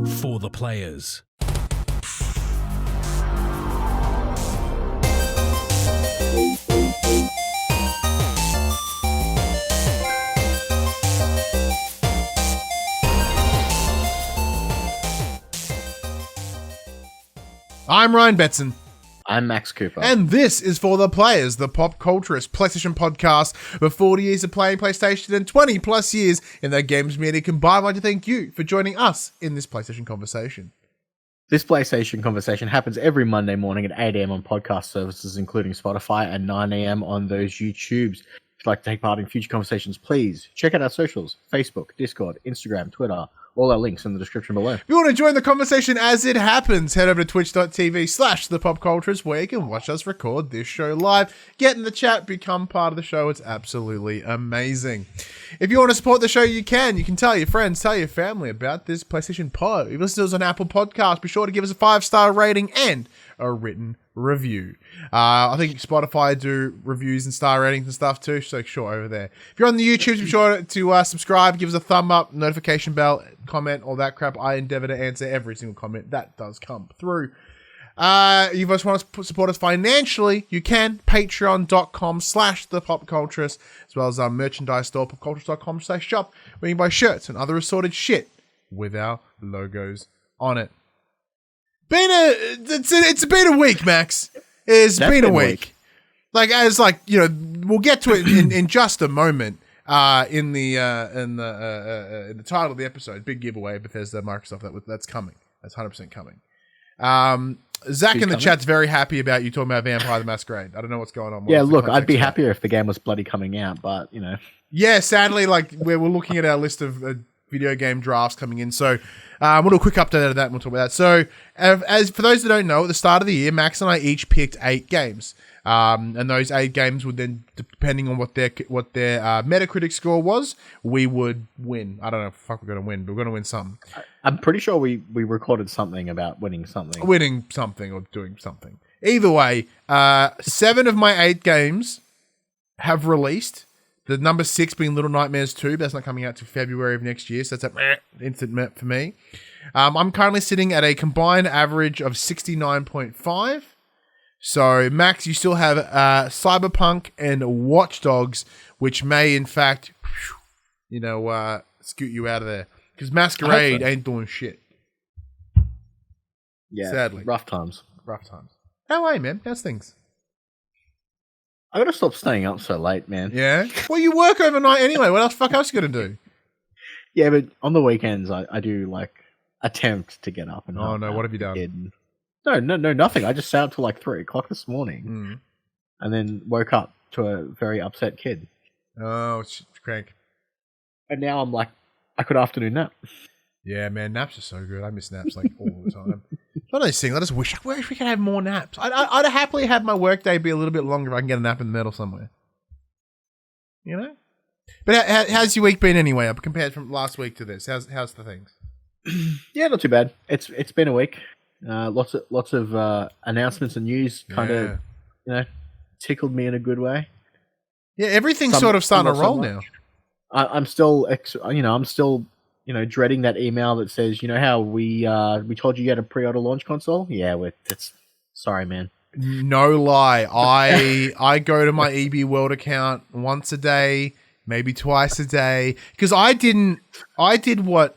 For the players. I'm Ryan Betson. I'm Max Cooper. And this is For the Players, the pop culturist PlayStation podcast with 40 years of playing PlayStation and 20 plus years in the games media combined. I'd like to thank you for joining us in this PlayStation conversation. This PlayStation conversation happens every Monday morning at 8 a.m. on podcast services, including Spotify, and 9 a.m. on those YouTubes. If you'd like to take part in future conversations, please check out our socials, Facebook, Discord, Instagram, Twitter. All our links in the description below. If you want to join the conversation as it happens, head over to twitch.tv/thepopculturist where you can watch us record this show live. Get in the chat, become part of the show. It's absolutely amazing. If you want to support the show, you can. You can tell your friends, tell your family about this PlayStation pod. If you listen to us on Apple Podcasts, be sure to give us a 5-star rating and a written review. I think Spotify do reviews and star ratings and stuff too, so sure over there. If you're on the YouTube, be sure to subscribe, give us a thumb up, notification bell, comment, all that crap. I endeavor to answer every single comment that does come through. You guys want to support us financially, you can. Patreon.com/thepopculturist, as well as our merchandise store, popculturist.com/shop, where you can buy shirts and other assorted shit with our logos on it. It's been a week, Max. It's been a week. Like, as like, you know, we'll get to it in just a moment. In the title of the episode, big giveaway, Bethesda, Microsoft. That's coming. That's 100% coming. Zach in the chat's very happy about you talking about Vampire the Masquerade. I don't know what's going on. Yeah, look, I'd be happier if the game was bloody coming out, but you know. Yeah, sadly, like we're looking at our list of video game drafts coming in, so we'll do a quick update of that and we'll talk about that. So, as for those that don't know, at the start of the year, Max and I each picked 8 games. And those 8 games would then, depending on what their Metacritic score was, we would win. I don't know if we're going to win, but we're going to win something. I'm pretty sure we recorded something about winning something. Winning something or doing something. Either way, 7 of my 8 games have released. The number 6 being Little Nightmares 2, but that's not coming out to February of next year, so that's an instant meh for me. I'm currently sitting at a combined average of 69.5. So, Max, you still have Cyberpunk and Watch Dogs, which may, in fact, scoot you out of there. Because Masquerade ain't doing shit. Yeah, sadly. Rough times. How are you, man? How's things? I gotta stop staying up so late, man. Yeah? Well, you work overnight anyway. What else the fuck else you gonna do? Yeah, but on the weekends, I do, like, attempt to get up. And oh, no, what have you done? No, nothing. I just sat up till like 3 o'clock this morning and then woke up to a very upset kid. Oh, crank. And now I'm like, I could afternoon nap. Yeah, man, naps are so good. I miss naps like all the time. One of those things, I just wish we could have more naps. I'd happily have my workday be a little bit longer if I can get a nap in the middle somewhere. You know? But how's your week been anyway, compared from last week to this? How's the things? Yeah, not too bad. It's been a week. Lots of announcements and news kind of, tickled me in a good way. Yeah, everything's sort of starting to roll now. I'm still dreading that email that says, you know how we told you had a pre-order launch console? Yeah, sorry, man. No lie, I go to my EB World account once a day, maybe twice a day, because I did what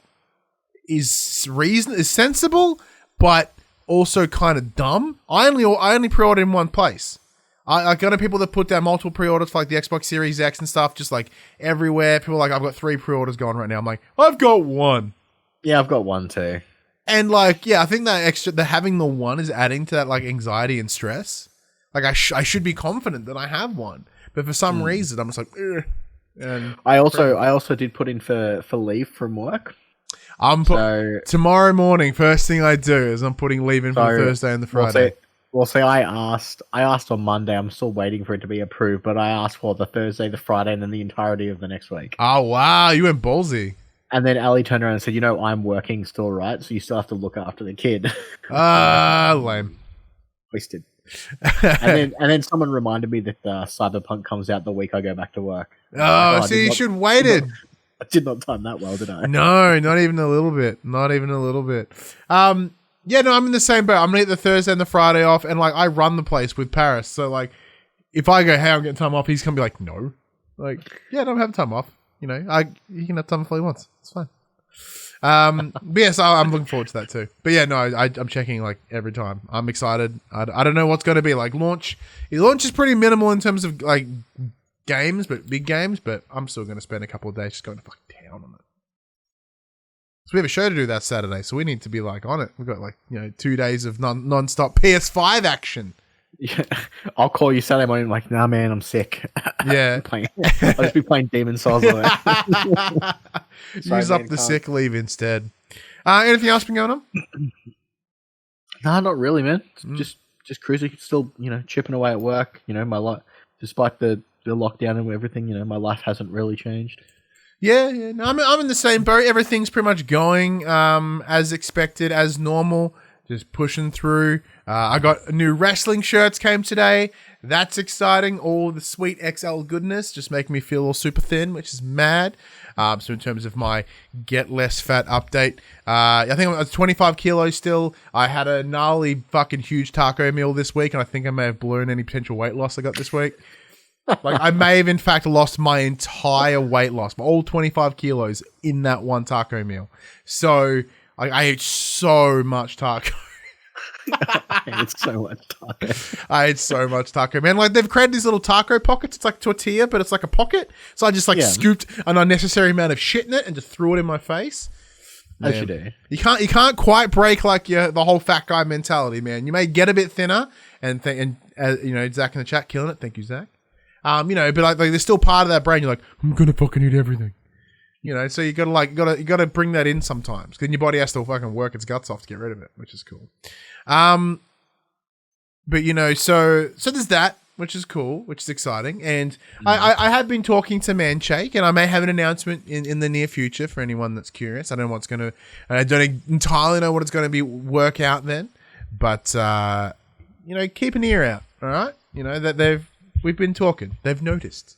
is sensible, but also kind of dumb. I only pre-ordered in one place. I got people that put down multiple pre-orders for like the Xbox Series X and stuff, just like everywhere. People are like, I've got 3 pre-orders going right now. I'm like, I've got 1. Yeah, I've got 1 too. And like, yeah, I think that having the 1 is adding to that like anxiety and stress. Like I should be confident that I have 1, but for some reason I'm just like, ugh. And I also did put in for leave from work. Tomorrow morning, first thing I do is I'm putting leave in for the Thursday and the Friday. Well, see, I asked on Monday. I'm still waiting for it to be approved, but I asked for the Thursday, the Friday, and then the entirety of the next week. Oh, wow. You went ballsy. And then Ali turned around and said, I'm working still, right? So you still have to look after the kid. Lame. Wasted. and then someone reminded me that Cyberpunk comes out the week I go back to work. So you should have waited. I did not time that well, did I? No, not even a little bit. Not even a little bit. Yeah, no, I'm in the same boat. I'm gonna get the Thursday and the Friday off, and like I run the place with Paris, so like if I go, hey, I'm getting time off, he's gonna be like, no, like yeah, no, I'm having time off. You know, you can have time off all you want. It's fine. But yeah, so I'm looking forward to that too. But yeah, no, I'm checking like every time. I'm excited. I don't know what's going to be like launch. Launch is pretty minimal in terms of like games, but big games. But I'm still going to spend a couple of days just going to fucking town on it. So we have a show to do that Saturday, so we need to be like on it. We've got like 2 days of non-stop PS5 action. Yeah, I'll call you Saturday morning. Like, nah, man, I'm sick. Yeah, I'll just be playing Demon Souls. On it. Use up the sick leave instead. Anything else been going on? Nah, not really, man. Just cruising. Still, chipping away at work. My life, despite the lockdown and everything. My life hasn't really changed. Yeah. No, I'm in the same boat. Everything's pretty much going as expected, as normal. Just pushing through. I got new wrestling shirts came today. That's exciting. All the sweet XL goodness just making me feel all super thin, which is mad. So in terms of my get less fat update, I think I'm at 25 kilos still. I had a gnarly fucking huge taco meal this week, and I think I may have blown any potential weight loss I got this week. Like I may have in fact lost my entire weight loss, all 25 kilos in that one taco meal. So I ate so much taco. I ate so much taco, man. Like they've created these little taco pockets. It's like tortilla, but it's like a pocket. So I just scooped an unnecessary amount of shit in it and just threw it in my face. As you do. You can't quite break like the whole fat guy mentality, man. You may get a bit thinner, and Zach in the chat killing it. Thank you, Zach. But like there's still part of that brain. You're like, I'm gonna fucking eat everything. So you gotta bring that in sometimes. Because your body has to fucking work its guts off to get rid of it, which is cool. But so there's that, which is cool, which is exciting. And I have been talking to Manshake, and I may have an announcement in the near future for anyone that's curious. I don't know I don't entirely know what it's gonna work out then. But keep an ear out, all right? That we've been talking. They've noticed.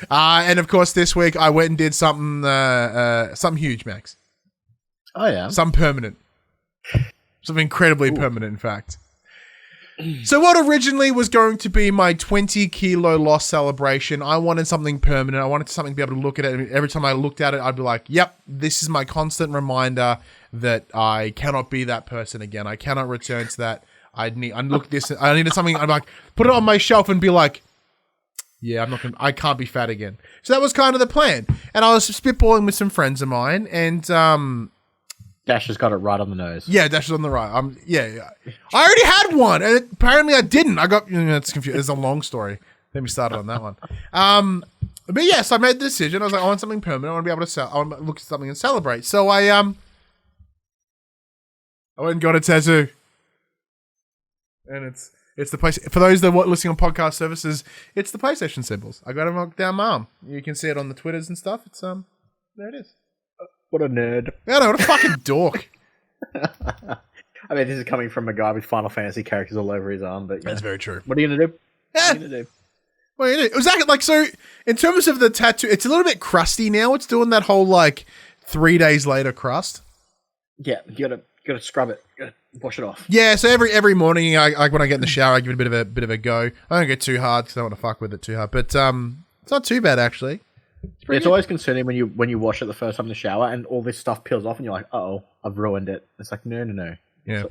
And of course, this week I went and did something huge, Max. Oh yeah, something permanent, something incredibly permanent, in fact. So what originally was going to be my 20 kilo loss celebration, I wanted something permanent. I wanted something to be able to look at it. Every time I looked at it, I'd be like, "Yep, this is my constant reminder that I cannot be that person again. I cannot return to that. I needed something. I'm like, put it on my shelf and be like." Yeah, I can't be fat again. So that was kind of the plan. And I was spitballing with some friends of mine, and Dash has got it right on the nose. Yeah, Dash is on the right. Yeah. I already had one, and apparently I didn't. I got it's confused. It's a long story. Let me start on that one. But yes, I made the decision. I was like, I want something permanent. I want to be able to I want to look at something and celebrate. So I went and got a tattoo, and it's the place for those that are listening on podcast services. It's the PlayStation symbols. I got them down my arm. You can see it on the Twitters and stuff. It's there it is. What a nerd! Yeah, no, what a fucking dork. I mean, this is coming from a guy with Final Fantasy characters all over his arm, but that's very true. What are you gonna do? Yeah. What are you gonna do? It was actually like so. In terms of the tattoo, it's a little bit crusty now. It's doing that whole like 3 days later crust. Yeah, you gotta scrub it. You gotta wash it off. Yeah, so every morning, I when I get in the shower, I give it a bit of a go. I don't go too hard because I don't want to fuck with it too hard. But it's not too bad actually. It's always concerning when you wash it the first time in the shower and all this stuff peels off and you're like, oh, I've ruined it. It's like no. Yeah,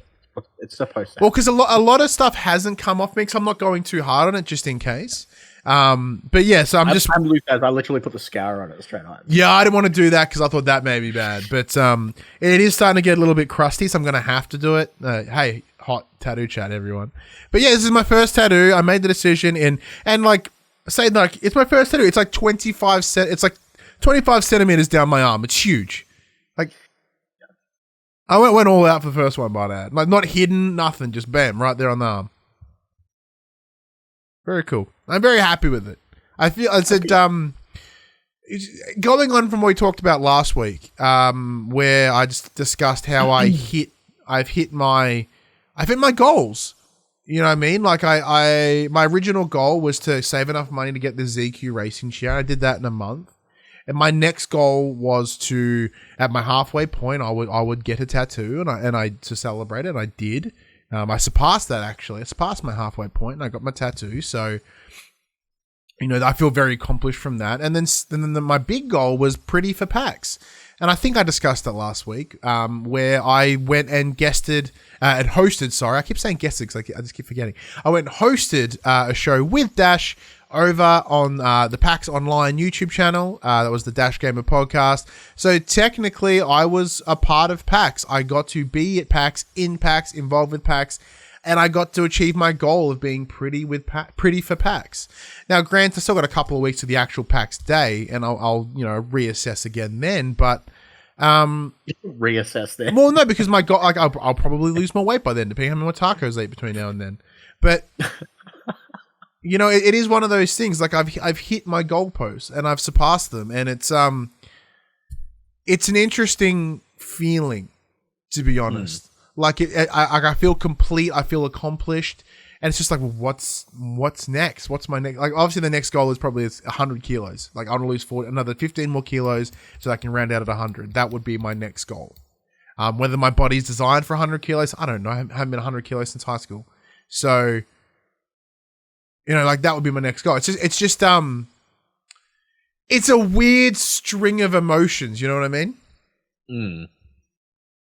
it's supposed to. Well, because a lot of stuff hasn't come off me, because I'm not going too hard on it just in case. But yeah, so I'm loose as I literally put the scour on it straight on. Yeah, I didn't want to do that because I thought that may be bad. But it is starting to get a little bit crusty, so I'm going to have to do it. Hey, hot tattoo chat, everyone. But yeah, this is my first tattoo. I made the decision and like say like it's my first tattoo. It's like 25 centimeters down my arm. It's huge. Like I went all out for the first one, by that. Like not hidden, nothing, just bam, right there on the arm. Very cool. I'm very happy with it. I said, going on from what we talked about last week, where I just discussed how I've hit my goals You know what I mean? Like my original goal was to save enough money to get the ZQ racing chair. I did that in a month. And my next goal was to, at my halfway point, I would get a tattoo and I to celebrate it. And I did. I surpassed that actually. I surpassed my halfway point and I got my tattoo. So, you know, I feel very accomplished from that. And then my big goal was Pretty for PAX. And I think I discussed it last week, where I went and guested and hosted. Sorry, I keep saying guested because I just keep forgetting. I went and hosted a show with Dash over on the PAX Online YouTube channel. That was the Dash Gamer podcast. So technically, I was a part of PAX. I got to be at PAX, in PAX, involved with PAX. And I got to achieve my goal of being pretty for PAX. Now, granted, I still got a couple of weeks to the actual PAX day, and I'll reassess again then. But reassess then. Well, no, because my God, like I'll probably lose my weight by then, depending on how many tacos I eat between now and then. But it is one of those things. Like I've hit my goalposts and I've surpassed them, and it's an interesting feeling, to be honest. Like I feel complete. I feel accomplished, and it's just like, well, what's next? What's my next? Like, obviously, the next goal is probably 100 kilos. Like, I want to lose another 15 more kilos so I can round out at 100. That would be my next goal. Whether my body's designed for 100 kilos, I don't know. I haven't been 100 kilos since high school, so like that would be my next goal. It's just it's a weird string of emotions. You know what I mean?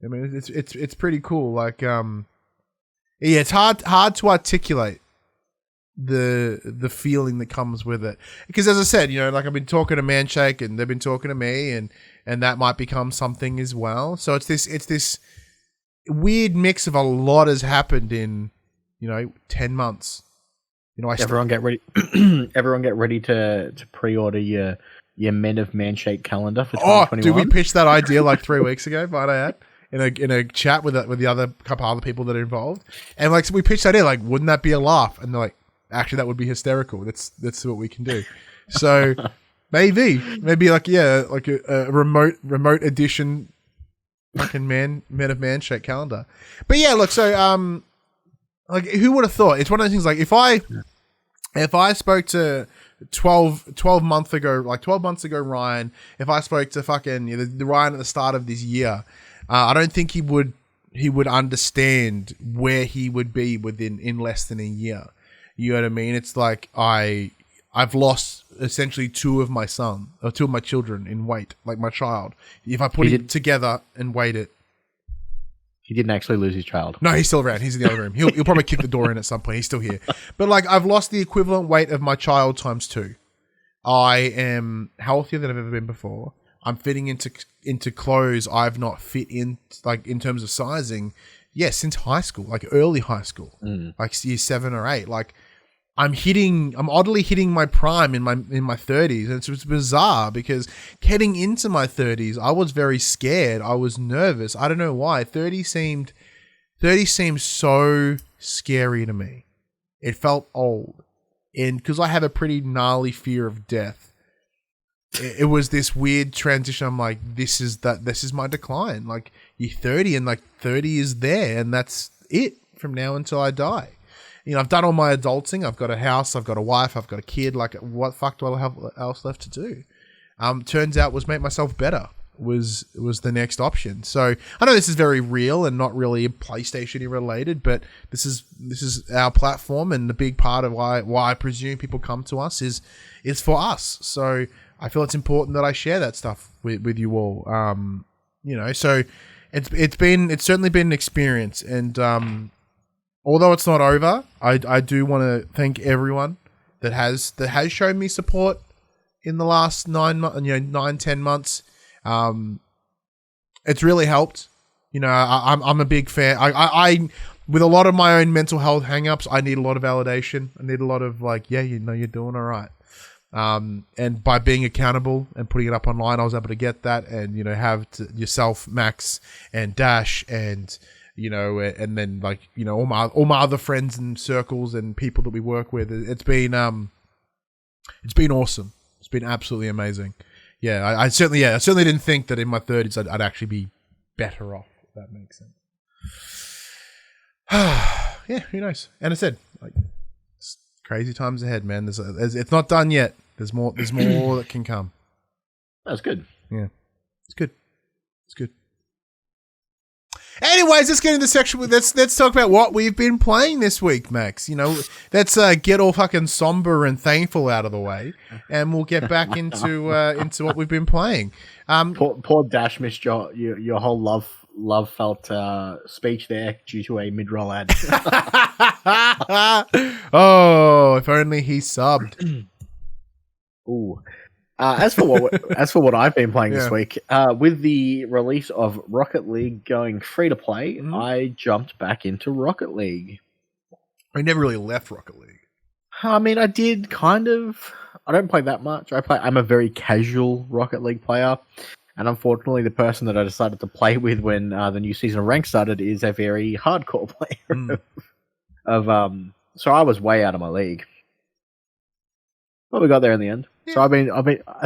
I mean, it's pretty cool. Like, it's hard to articulate the feeling that comes with it. Because as I said, like I've been talking to Manshake and they've been talking to me, and that might become something as well. So it's this weird mix of a lot has happened in 10 months. Everyone get ready. Everyone get ready to pre-order your Men of Manshake calendar for 2021. Oh, dude, we pitched that idea like 3 weeks ago, might I add. In a chat with the other couple other people that are involved, and like, so we pitched that idea, like, wouldn't that be a laugh? And they're like, actually, that would be hysterical. That's what we can do. So maybe like, yeah, like a remote edition fucking Men of Manshake calendar. But yeah, look, so like, who would have thought? It's one of those things. Like, if I spoke to 12 months ago Ryan, if I spoke to fucking the Ryan at the start of this year, I don't think he would understand where he would be in less than a year. You know what I mean? It's like I've lost essentially two of my children in weight, like my child. If I put it together and weighed it. He didn't actually lose his child. No, he's still around. He's in the other room. He'll probably kick the door in at some point. He's still here. But like, I've lost the equivalent weight of my child times 2. I am healthier than I've ever been before. I'm fitting into clothes I've not fit in, like, in terms of sizing, since high school, like early high school, like year 7 or 8. Like, I'm oddly hitting my prime in my 30s, and it's bizarre because heading into my 30s, I was very scared. I was nervous. I don't know why. 30 seemed so scary to me. It felt old, and because I have a pretty gnarly fear of death. It was this weird transition. I'm like, this is my decline. Like, you're 30 and like 30 is there, and that's it from now until I die. I've done all my adulting. I've got a house. I've got a wife. I've got a kid. Like, what fuck do I have else left to do? Turns out was make myself better was the next option. So I know this is very real and not really PlayStation related, but this is our platform, and the big part of why I presume people come to us is for us. So I feel it's important that I share that stuff with you all. So it's certainly been an experience, and although it's not over, I do want to thank everyone that has shown me support in the last 9-10 months. It's really helped. I'm a big fan. I with a lot of my own mental health hangups, I need a lot of validation. I need a lot of like, you're doing all right. And by being accountable and putting it up online, I was able to get that, and have yourself, Max, and Dash, and and then like all my other friends and circles and people that we work with. It's been awesome. It's been absolutely amazing. Yeah, I certainly didn't think that in my 30s I'd actually be better off. If that makes sense. yeah, who knows? And I said, like, it's crazy times ahead, man. It's not done yet. There's more that can come. That's good. Yeah, it's good. It's good. Anyways, let's get into the section. Let's talk about what we've been playing this week, Max. You know, let's get all fucking somber and thankful out of the way, and we'll get back into what we've been playing. Poor Dash missed your whole love felt speech there due to a mid-roll ad. Oh, if only he subbed. Ooh. As for what I've been playing this week, with the release of Rocket League going free to play, I jumped back into Rocket League. I never really left Rocket League. I mean, I did kind of. I don't play that much. I'm a very casual Rocket League player, and unfortunately, the person that I decided to play with when the new season of Rank started is a very hardcore player. So I was way out of my league. But we got there in the end. Yeah. So I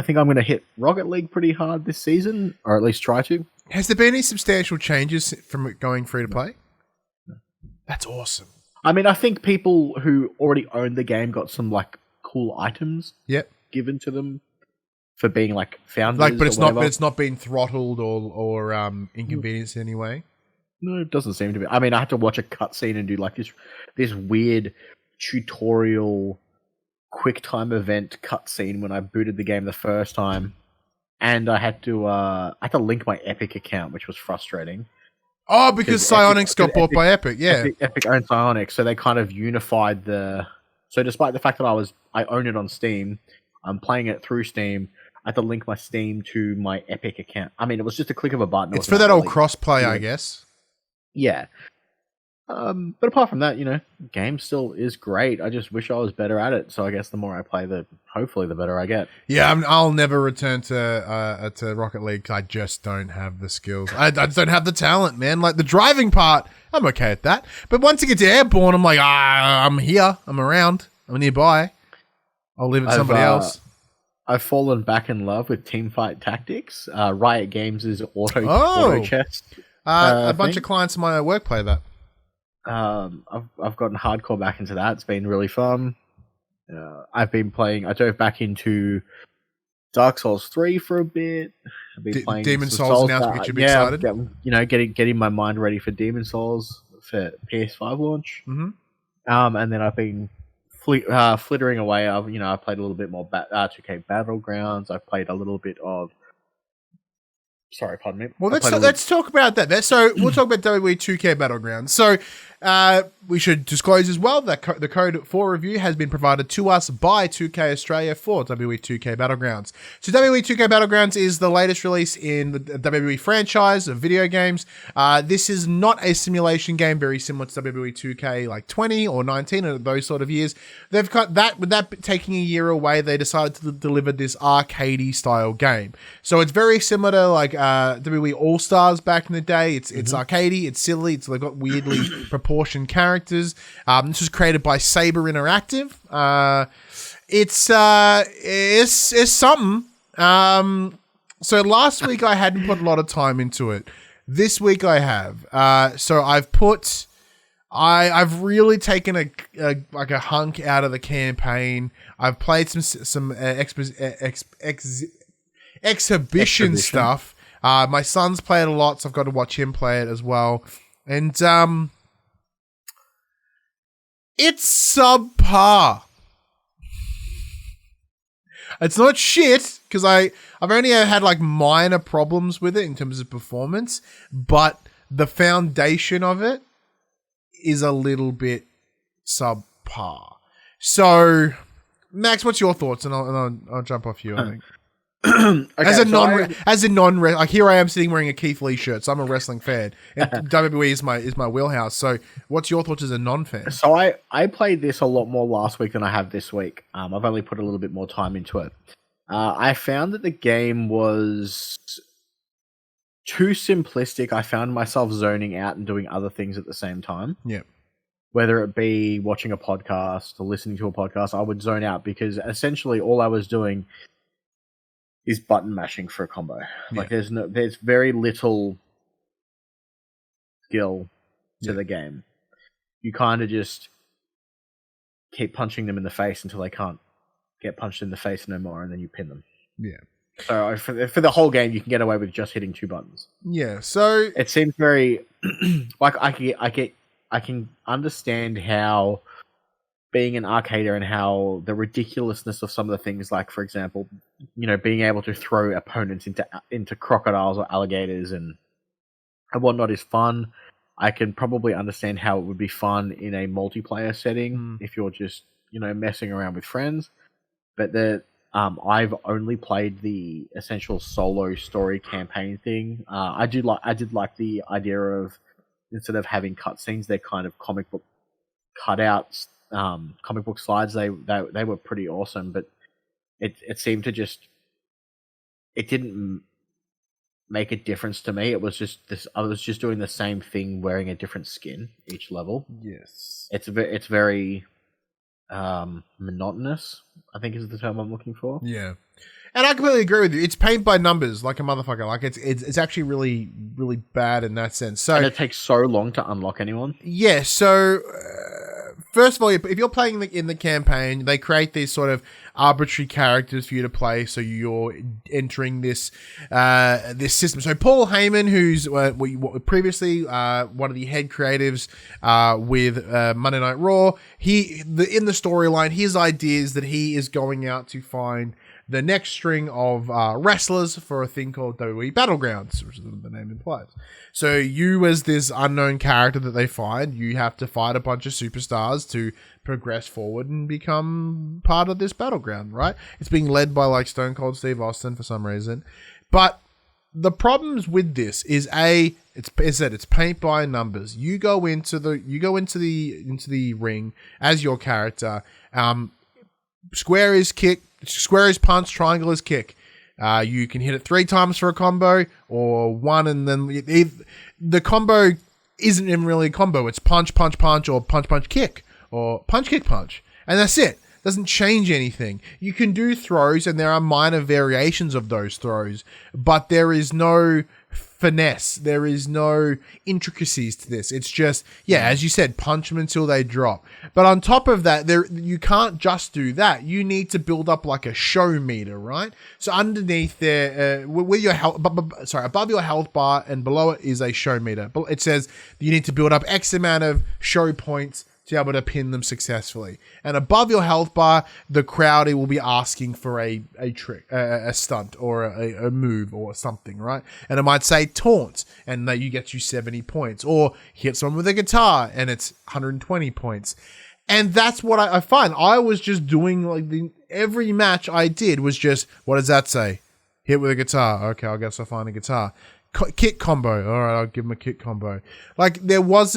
think I'm going to hit Rocket League pretty hard this season, or at least try to. Has there been any substantial changes from it going free to play? No. That's awesome. I mean, I think people who already owned the game got some like cool items given to them for being like founders. Like, but it's not being throttled or inconvenienced in any way. No, it doesn't seem to be. I mean, I had to watch a cutscene and do like this weird tutorial quick time event cutscene when I booted the game the first time, and I had to link my Epic account, which was frustrating. Oh, because Psyonix got bought by Epic, yeah. Epic owned Psyonix, so they kind of unified the. So despite the fact that I own it on Steam, I'm playing it through Steam. I had to link my Steam to my Epic account. I mean, it was just a click of a button. It's for that old cross-play, I guess. Yeah. But apart from that, you know, the game still is great. I just wish I was better at it. So I guess the more I play, hopefully the better I get. Yeah, I'll never return to Rocket League because I just don't have the skills. I just don't have the talent, man. Like the driving part, I'm okay at that. But once you get to airborne, I'm like, I'm here, I'm around, I'm nearby. I'll leave it to somebody else. I've fallen back in love with Teamfight Tactics. Riot Games' auto chess. A bunch of clients in my work play that. I've gotten hardcore back into that. It's been really fun. I dove back into Dark Souls 3 for a bit. I've been playing Demon Souls now to get you excited. Getting my mind ready for Demon Souls for PS5 launch. Mm-hmm. And then I've been flittering away. I played a little bit more 2K Battlegrounds. I've played a little bit of. Sorry, pardon me. Well, let's talk about that. So we'll talk about WWE 2K Battlegrounds. So we should disclose as well that the code for review has been provided to us by 2K Australia for WWE 2K Battlegrounds. So WWE 2K Battlegrounds is the latest release in the WWE franchise of video games. This is not a simulation game, very similar to WWE 2K like 20 or 19 or those sort of years. They've got that, with that taking a year away, they decided to deliver this arcadey style game. So it's very similar to like WWE All-Stars back in the day. It's arcadey, it's silly, they've got weirdly proportioned characters. This was created by Saber Interactive. It's something. So last week I hadn't put a lot of time into it. This week I have. So I've really taken a hunk out of the campaign. I've played some exhibition stuff. My son's played a lot, so I've got to watch him play it as well. And it's subpar. It's not shit, because I've only had like minor problems with it in terms of performance, but the foundation of it is a little bit subpar. So, Max, what's your thoughts? And I'll jump off you, I think. Okay, as a non like here I am sitting wearing a Keith Lee shirt, so I'm a wrestling fan, and WWE is my wheelhouse. So, what's your thoughts as a non-fan? So I played this a lot more last week than I have this week. I've only put a little bit more time into it. I found that the game was too simplistic. I found myself zoning out and doing other things at the same time. Yeah. Whether it be watching a podcast or listening to a podcast, I would zone out because essentially all I was doing is button mashing for a combo. Yeah. Like there's very little skill to the game. you kind of just keep punching them in the face until they can't get punched in the face no more, and then you pin them. Yeah. So for the whole game, you can get away with just hitting 2 buttons. Yeah. So it seems very like I can understand how being an arcader and how the ridiculousness of some of the things, like for example, being able to throw opponents into crocodiles or alligators and whatnot is fun. I can probably understand how it would be fun in a multiplayer setting if you're just messing around with friends. But I've only played the essential solo story campaign thing. I did like the idea of, instead of having cutscenes, they're kind of comic book cutouts, comic book slides. They were pretty awesome, but it seemed to just, it didn't make a difference to me. It was just this. I was just doing the same thing, wearing a different skin each level. Yes, it's very monotonous, I think is the term I'm looking for. Yeah. And I completely agree with you. It's paint by numbers like a motherfucker. Like it's actually really, really bad in that sense. So, and it takes so long to unlock anyone. Yeah. So first of all, if you're playing in the campaign, they create these sort of arbitrary characters for you to play. So you're entering this this system. So Paul Heyman, who's previously one of the head creatives with Monday Night Raw, in the storyline, his idea is that he is going out to find the next string of wrestlers for a thing called WWE Battlegrounds, which is what the name implies. So you, as this unknown character that they find, you have to fight a bunch of superstars to progress forward and become part of this battleground, right? It's being led by like Stone Cold Steve Austin for some reason. But the problems with this is it's paint by numbers. You go into the ring as your character. Square is kick. Square is punch, triangle is kick. You can hit it 3 times for a combo, or 1, and then the combo isn't even really a combo. It's punch, punch, punch, or punch, punch, kick, or punch, kick, punch. And that's it. Doesn't change anything. You can do throws, and there are minor variations of those throws, but there is no finesse. There is no intricacies to this. It's just, as you said, punch them until they drop. But on top of that, you can't just do that. You need to build up like a show meter, right? So underneath there, with your health, above your health bar and below it is a show meter. But it says you need to build up X amount of show points to be able to pin them successfully. And above your health bar, the crowd will be asking for a trick, a stunt, or a move, or something, right? And it might say taunt, and you get you 70 points. Or hit someone with a guitar, and it's 120 points. And that's what I find. I was just doing, like, every match I did was just, what does that say? Hit with a guitar. Okay, I guess I'll find a guitar. Kick combo. All right, I'll give him a kick combo. Like, there was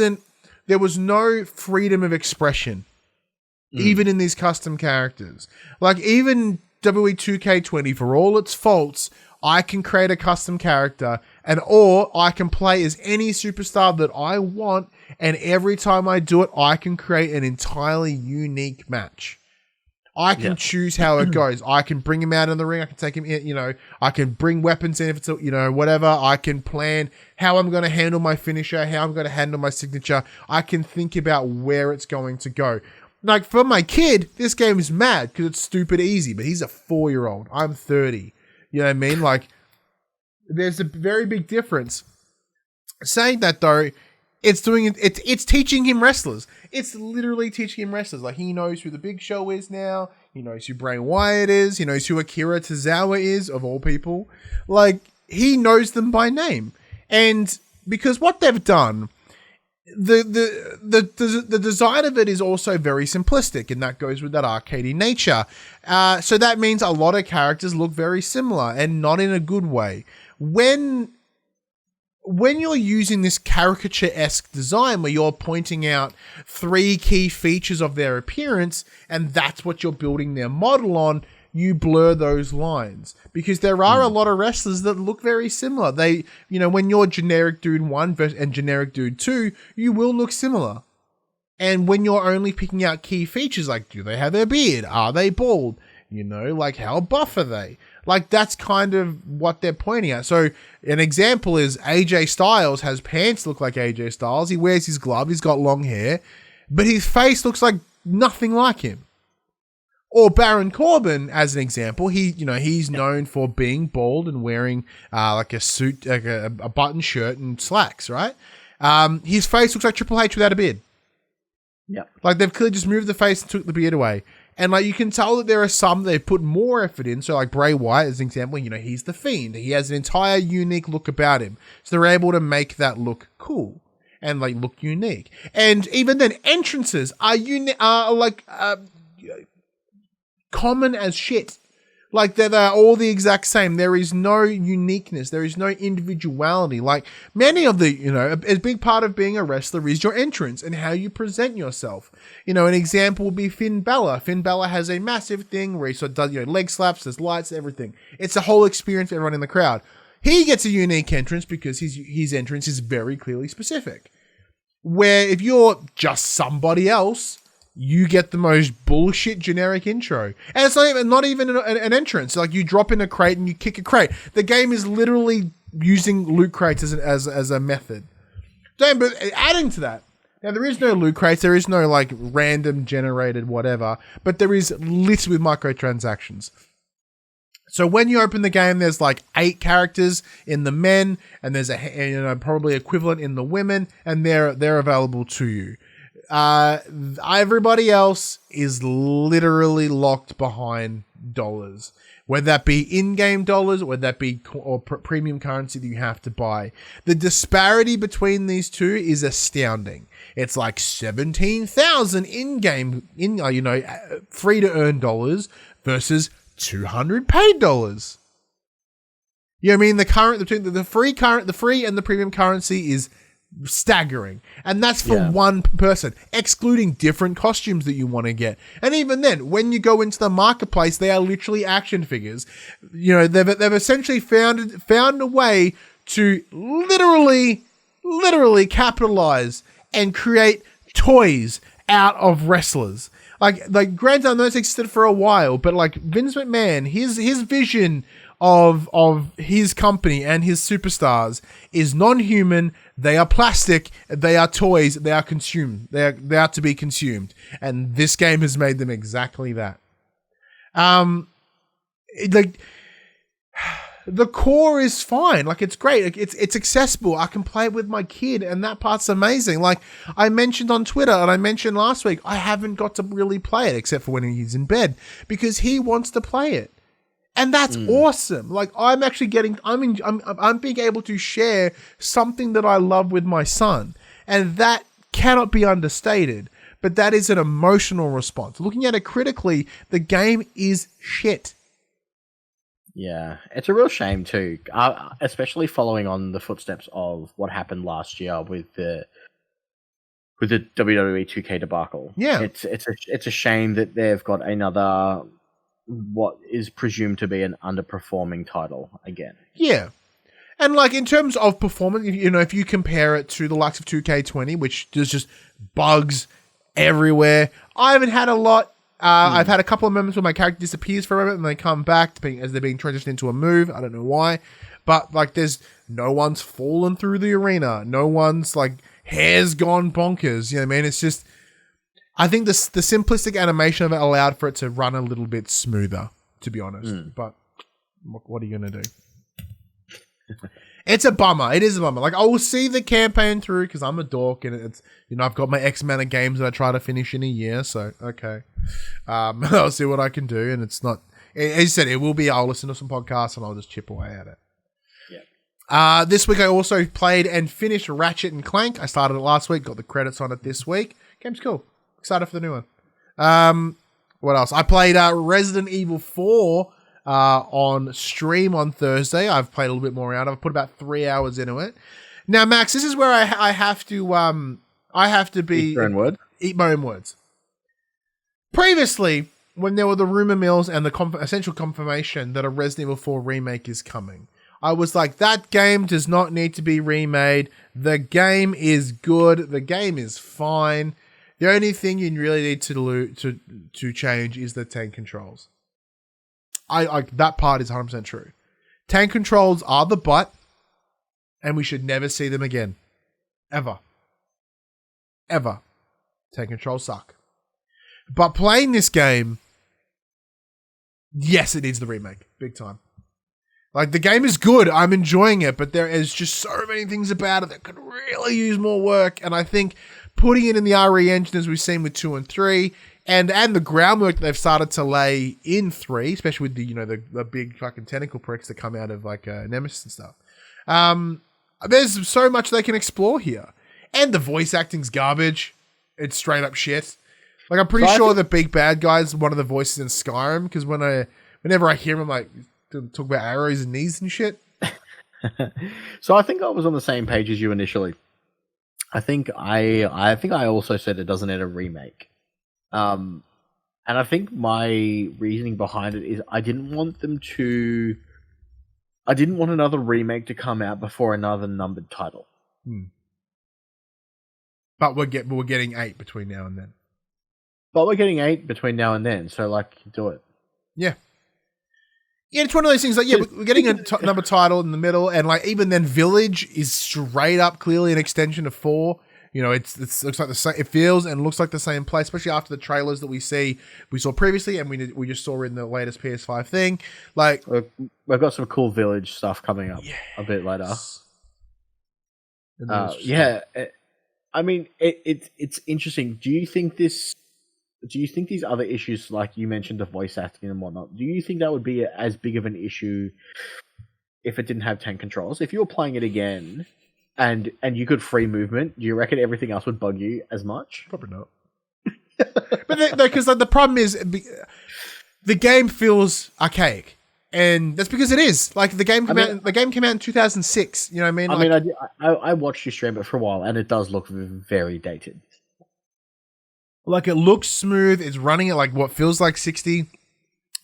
no freedom of expression, even in these custom characters. Like, even WWE 2K20, for all its faults, I can create a custom character, or I can play as any superstar that I want, and every time I do it, I can create an entirely unique match. I can choose how it goes. I can bring him out in the ring. I can take him in, I can bring weapons in if it's, whatever. I can plan how I'm going to handle my finisher, how I'm going to handle my signature. I can think about where it's going to go. Like, for my kid, this game is mad because it's stupid easy, but he's a 4-year-old. I'm 30. You know what I mean? Like, there's a very big difference. Saying that, though, it's teaching him wrestlers. It's literally teaching him wrestlers. Like, he knows who the Big Show is now. He knows who Bray Wyatt is. He knows who Akira Tozawa is, of all people. Like, he knows them by name. And because what they've done, the design of it is also very simplistic, and that goes with that arcadey nature. So that means a lot of characters look very similar, and not in a good way. When you're using this caricature-esque design where you're pointing out 3 key features of their appearance, and that's what you're building their model on, you blur those lines. Because there are a lot of wrestlers that look very similar. They, when you're generic dude 1 and generic dude 2, you will look similar. And when you're only picking out key features, like, do they have a beard? Are they bald? Like, how buff are they? Like, that's kind of what they're pointing at. So an example is AJ Styles has pants look like AJ Styles. He wears his glove. He's got long hair. but his face looks like nothing like him. Or Baron Corbin, as an example, he's known for being bald and wearing like a suit, like a button shirt and slacks, right? His face looks like Triple H without a beard. Yeah. Like they've clearly just moved the face and took the beard away. And like you can tell that there are some they've put more effort in. So like Bray Wyatt, as an example, he's the Fiend. He has an entire unique look about him. So they're able to make that look cool and like look unique. And even then, entrances are common as shit. Like they're all the exact same. There is no uniqueness. There is no individuality. Like many of the, a big part of being a wrestler is your entrance and how you present yourself. An example would be Finn Balor. Finn Balor has a massive thing where he sort of does, leg slaps, there's lights, everything. It's a whole experience for everyone in the crowd. He gets a unique entrance because his entrance is very clearly specific. Where if you're just somebody else, you get the most bullshit generic intro. And it's not even an entrance. Like you drop in a crate and you kick a crate. The game is literally using loot crates as a method. But adding to that, now there is no loot crates. There is no like random generated whatever. But there is littered with microtransactions. So when you open the game, there's like 8 characters in the men, and there's probably equivalent in the women, and they're available to you. Everybody else is literally locked behind dollars, whether that be in-game dollars, whether that be premium currency that you have to buy. The disparity between these two is astounding. It's like 17,000 in-game, free to earn dollars versus 200 paid dollars. You know what I mean? The free and the premium currency is staggering, and that's for one person, excluding different costumes that you want to get. And even then, when you go into the marketplace, they are literally action figures. They've essentially found a way to literally capitalize and create toys out of wrestlers. Like granted, I know it's existed for a while, but like Vince McMahon, his vision of his company and his superstars is non-human. They are plastic. They are toys. They are consumed. They are to be consumed. And this game has made them exactly that. The core is fine. Like it's great. Like, it's accessible. I can play it with my kid, and that part's amazing. Like I mentioned on Twitter, and I mentioned last week, I haven't got to really play it except for when he's in bed because he wants to play it. And that's awesome. Like I'm being able to share something that I love with my son. And that cannot be understated. But that is an emotional response. Looking at it critically, the game is shit. Yeah, it's a real shame too, especially following on the footsteps of what happened last year with the WWE 2K debacle. Yeah, it's a shame that they've got another what is presumed to be an underperforming title again. Yeah. And like in terms of performance, if you compare it to the likes of 2K20, which there's just bugs everywhere, I haven't had a lot. I've had a couple of moments where my character disappears for a moment and they come back as they're being transitioned into a move. I don't know why. But like no one's fallen through the arena. No one's like hair's gone bonkers. You know what I mean? It's just, I think the simplistic animation of it allowed for it to run a little bit smoother, to be honest. But what are you going to do? It's a bummer. It is a bummer. Like I will see the campaign through because I'm a dork and it's, I've got my X amount of games that I try to finish in a year. So, okay. I'll see what I can do. And it's not, as you said, it will be, I'll listen to some podcasts and I'll just chip away at it. Yeah. This week I also played and finished Ratchet and Clank. I started it last week, got the credits on it this week. Game's cool. Excited for the new one. What else? I played Resident Evil 4 on stream on Thursday. I've played a little bit more out. I've put about 3 hours into it. Now, Max, this is where I have to eat my own words. Previously, when there were the rumor mills and the essential confirmation that a Resident Evil 4 remake is coming, I was like, that game does not need to be remade. The game is good. The game is fine. The only thing you really need to change is the tank controls. That part is 100% true. Tank controls are the butt, and we should never see them again. Ever. Tank controls suck. But playing this game, yes, it needs the remake. Big time. Like, the game is good. I'm enjoying it, but there is just so many things about it that could really use more work. And I think putting it in the RE engine, as we've seen with 2 and 3, and the groundwork that they've started to lay in 3, especially with the big fucking tentacle pricks that come out of, like, Nemesis and stuff. There's so much they can explore here. And the voice acting's garbage. It's straight up shit. Like, I'm pretty sure the big bad guy's one of the voices in Skyrim, because whenever I hear him, I'm like, talk about arrows and knees and shit. So I think I was on the same page as you initially. I think I also said it doesn't need a remake. And I think my reasoning behind it is I didn't want another remake to come out before another numbered title. But we're getting 8 between now and then. But we're getting 8 between now and then, so like, do it. Yeah. Yeah, it's one of those things like, yeah, we're getting a number title in the middle, and like even then Village is straight up clearly an extension of 4. It looks like the same, it feels and looks like the same place, especially after the trailers that we saw previously, and we just saw in the latest PS5 thing. Like, we've got some cool Village stuff coming up a bit later. I mean, it's interesting. Do you think these other issues, like you mentioned, the voice acting and whatnot, do you think that would be as big of an issue if it didn't have tank controls? If you were playing it again and you could free movement, do you reckon everything else would bug you as much? Probably not. But because the problem is the game feels archaic. And that's because it is. Like, the game came out in 2006. You know what I mean? I watched you stream it for a while, and it does look very dated. Like, it looks smooth. It's running at, like, what feels like 60.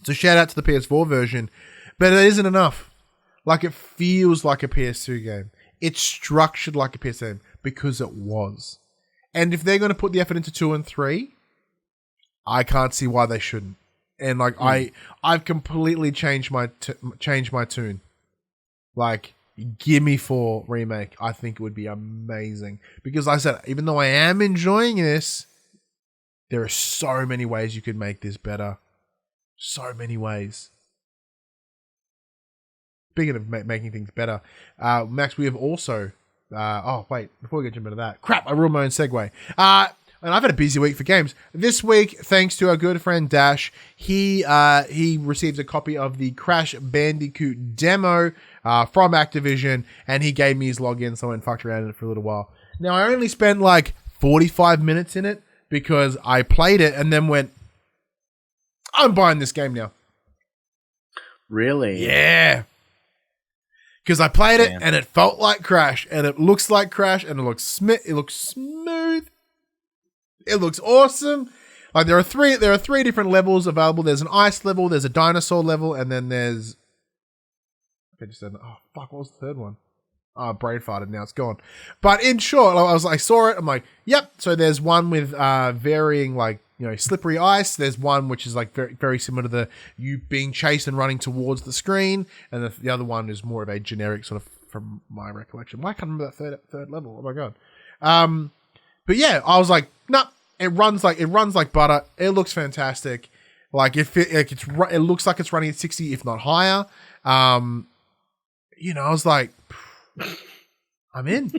So shout out to the PS4 version. But it isn't enough. Like, it feels like a PS2 game. It's structured like a PS2 game because it was. And if they're going to put the effort into 2 and 3, I can't see why they shouldn't. And, like, I've completely changed my tune. Like, give me 4 remake. I think it would be amazing. Because like I said, even though I am enjoying this, there are so many ways you could make this better. So many ways. Speaking of making things better, Max, we have also... before we get into that... Crap, I ruined my own segue. And I've had a busy week for games. This week, thanks to our good friend Dash, he received a copy of the Crash Bandicoot demo from Activision, and he gave me his login, so I went and fucked around in it for a little while. Now, I only spent like 45 minutes in it, because I played it and then went, I'm buying this game now. Really? Yeah. Because I played it and it felt like Crash, and it looks like Crash, and it looks smooth. It looks awesome. Like, there are three different levels available. There's an ice level, there's a dinosaur level, and then there's... what was the third one? Oh, brain farted, now it's gone. But in short, I saw it, I'm like, yep. So there's one with varying, like, slippery ice. There's one which is like very, very similar to you being chased and running towards the screen. And the other one is more of a generic sort of, from my recollection. Why can't I remember that third level? Oh my God. But yeah, I was like, nah, it runs like butter. It looks fantastic. Like, it looks like it's running at 60, if not higher. I was like, I'm in.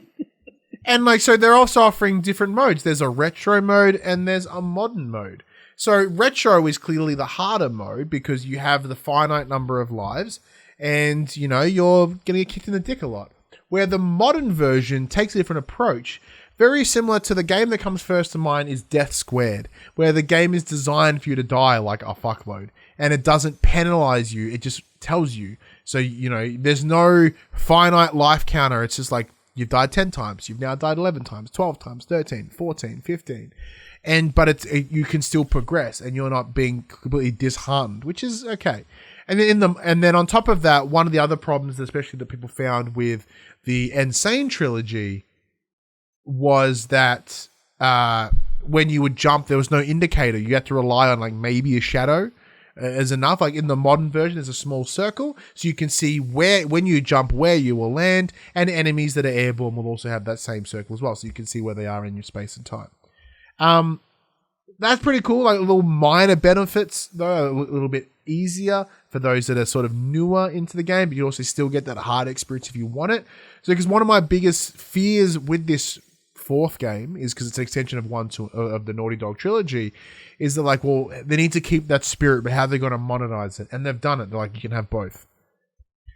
And like, so they're also offering different modes. There's a retro mode and there's a modern mode. So retro is clearly the harder mode because you have the finite number of lives and, you're going to get kicked in the dick a lot. Where the modern version takes a different approach. Very similar to the game that comes first to mind is Death Squared, where the game is designed for you to die like a fuckload. And it doesn't penalize you, it just tells you. So, there's no finite life counter. It's just like, you've died 10 times, you've now died 11 times, 12 times, 13, 14, 15. But you can still progress and you're not being completely disheartened, which is okay. And then on top of that, one of the other problems, especially that people found with the Insane trilogy, was that when you would jump, there was no indicator. You had to rely on like maybe a shadow as enough. Like in the modern version, there's a small circle, so you can see when you jump where you will land, and enemies that are airborne will also have that same circle as well, so you can see where they are in your space and time. That's pretty cool. Like little minor benefits, though, a little bit easier for those that are sort of newer into the game, but you also still get that hard experience if you want it. So, because one of my biggest fears with this fourth game is because it's an extension of of the Naughty Dog trilogy, is that like, well, they need to keep that spirit, but how are they going to monetize it? And they've done it. They're like, you can have both.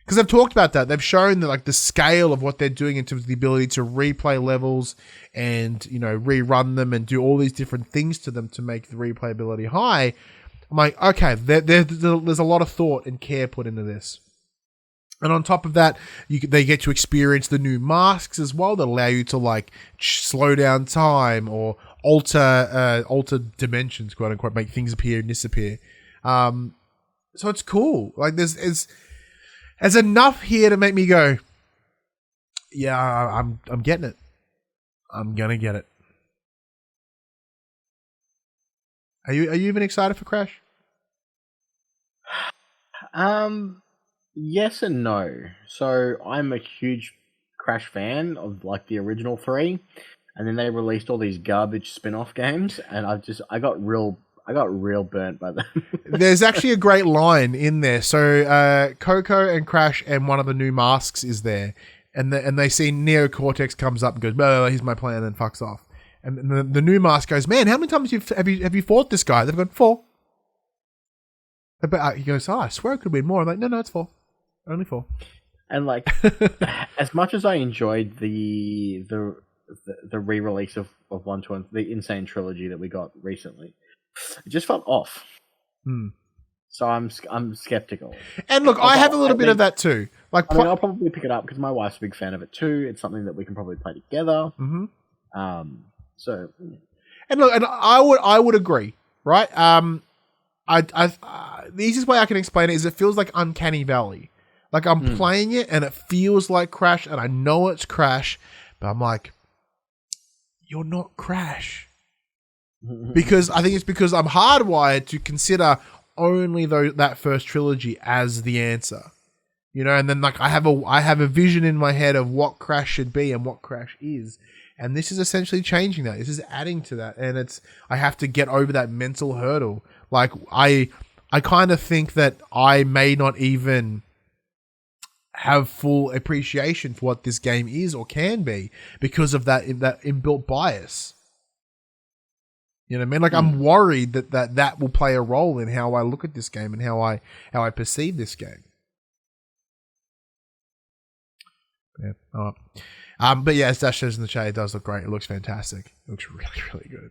Because they've talked about that. They've shown that like the scale of what they're doing in terms of the ability to replay levels and, you know, rerun them and do all these different things to them to make the replayability high. I'm like, okay, there's a lot of thought and care put into this. And on top of that, they get to experience the new masks as well that allow you to like slow down time or alter dimensions, quote unquote, make things appear and disappear. So it's cool. Like there's enough here to make me go, yeah, I'm getting it. I'm gonna get it. Are you even excited for Crash? Yes and no. So I'm a huge Crash fan of like the original 3, and then they released all these garbage spin-off games, and I got real burnt by them. There's actually a great line in there. So Coco and Crash and one of the new masks is there, and they see Neo Cortex comes up and goes, "Oh, here's my plan," and then fucks off. And the new mask goes, "Man, how many times have you fought this guy?" They've gone 4. But he goes, "Oh, I swear it could be more." I'm like, "No, it's 4. Only 4." And like, as much as I enjoyed the re-release of 1, 2, and the Insane Trilogy that we got recently, it just felt off. So I'm skeptical. And look, I have a little bit of that too. Like, I'll probably pick it up because my wife's a big fan of it too. It's something that we can probably play together. So, and look, and I would agree, right? The easiest way I can explain it is it feels like Uncanny Valley. Like I'm playing it and it feels like Crash, and I know it's Crash, but I'm like, you're not Crash. Because I think it's because I'm hardwired to consider only that first trilogy as the answer, you know. And then like I have a vision in my head of what Crash should be and what Crash is, and this is essentially changing that. This is adding to that, and I have to get over that mental hurdle. Like I kind of think that I may not even have full appreciation for what this game is or can be because of that inbuilt bias. You know what I mean? Like I'm worried that will play a role in how I look at this game and how I perceive this game. Yeah. But yeah, as Dash says in the chat, it does look great. It looks fantastic. It looks really, really good.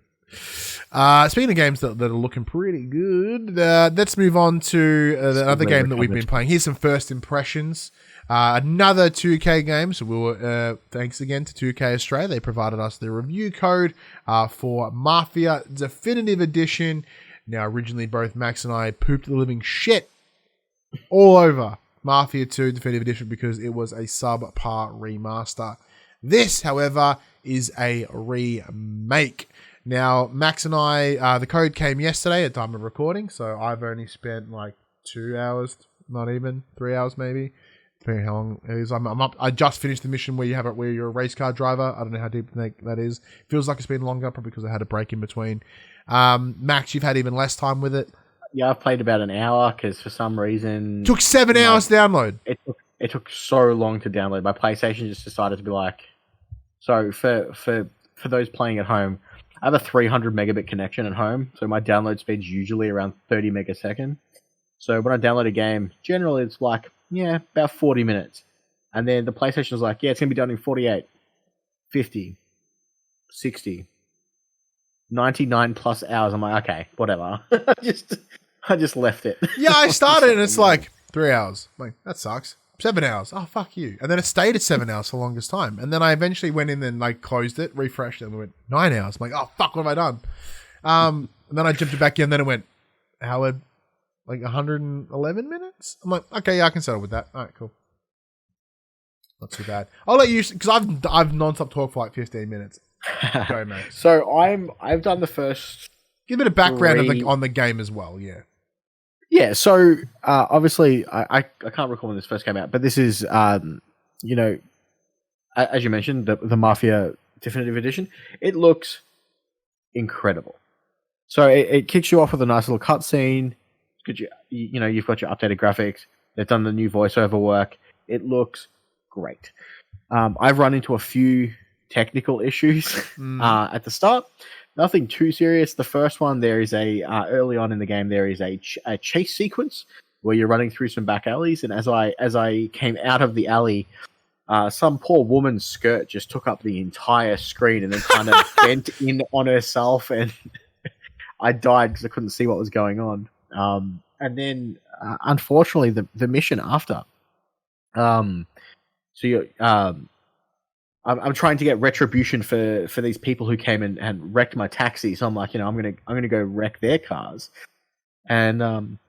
Speaking of games that are looking pretty good, let's move on to the other game that we've been playing. Here's some first impressions. Another 2K game. So thanks again to 2K Australia. They provided us the review code for Mafia Definitive Edition. Now, originally both Max and I pooped the living shit all over Mafia 2 Definitive Edition because it was a subpar remaster. This, however, is a remake. Now, Max and I, the code came yesterday at time of recording, so I've only spent like 2 hours, not even 3 hours maybe, depending how long it is. I'm up. I just finished the mission where you're a race car driver. I don't know how deep that is. Feels like it's been longer, probably because I had a break in between. Max, you've had even less time with it. Yeah, I've played about an hour because for some reason took 7 hours to download. It took so long to download. My PlayStation just decided to be like, so for those playing at home, I have a 300 megabit connection at home, so my download speed's usually around 30 megasecond. So when I download a game, generally it's like, about 40 minutes. And then the PlayStation is like, it's going to be done in 48, 50, 60, 99 plus hours. I'm like, okay, whatever. I just left it. Yeah, I started and it's like 3 hours. I'm like, that sucks. 7 hours. Oh, fuck you. And then it stayed at 7 hours for the longest time. And then I eventually went in and like closed it, refreshed it, and went 9 hours. I'm like, oh, fuck, what have I done? And then I jumped it back in, and then it went, Howard, like 111 minutes? I'm like, okay, yeah, I can settle with that. All right, cool. Not too bad. I'll let you, because I've non-stop talk for like 15 minutes. Go, mate. So I've done the first... Give it a background on the game as well, yeah. Yeah, so obviously I can't recall when this first came out, but this is, as you mentioned, the Mafia Definitive Edition. It looks incredible. So it kicks you off with a nice little cutscene. You've got your updated graphics. They've done the new voiceover work. It looks great. I've run into a few technical issues at the start. Nothing too serious. The first one, there is early on in the game, there is a chase sequence where you're running through some back alleys, and as I came out of the alley, some poor woman's skirt just took up the entire screen and then kind of bent in on herself, and I died because I couldn't see what was going on. And then, unfortunately, the mission after. I'm trying to get retribution for these people who came and wrecked my taxi. So I'm like, I'm gonna go wreck their cars, and I'm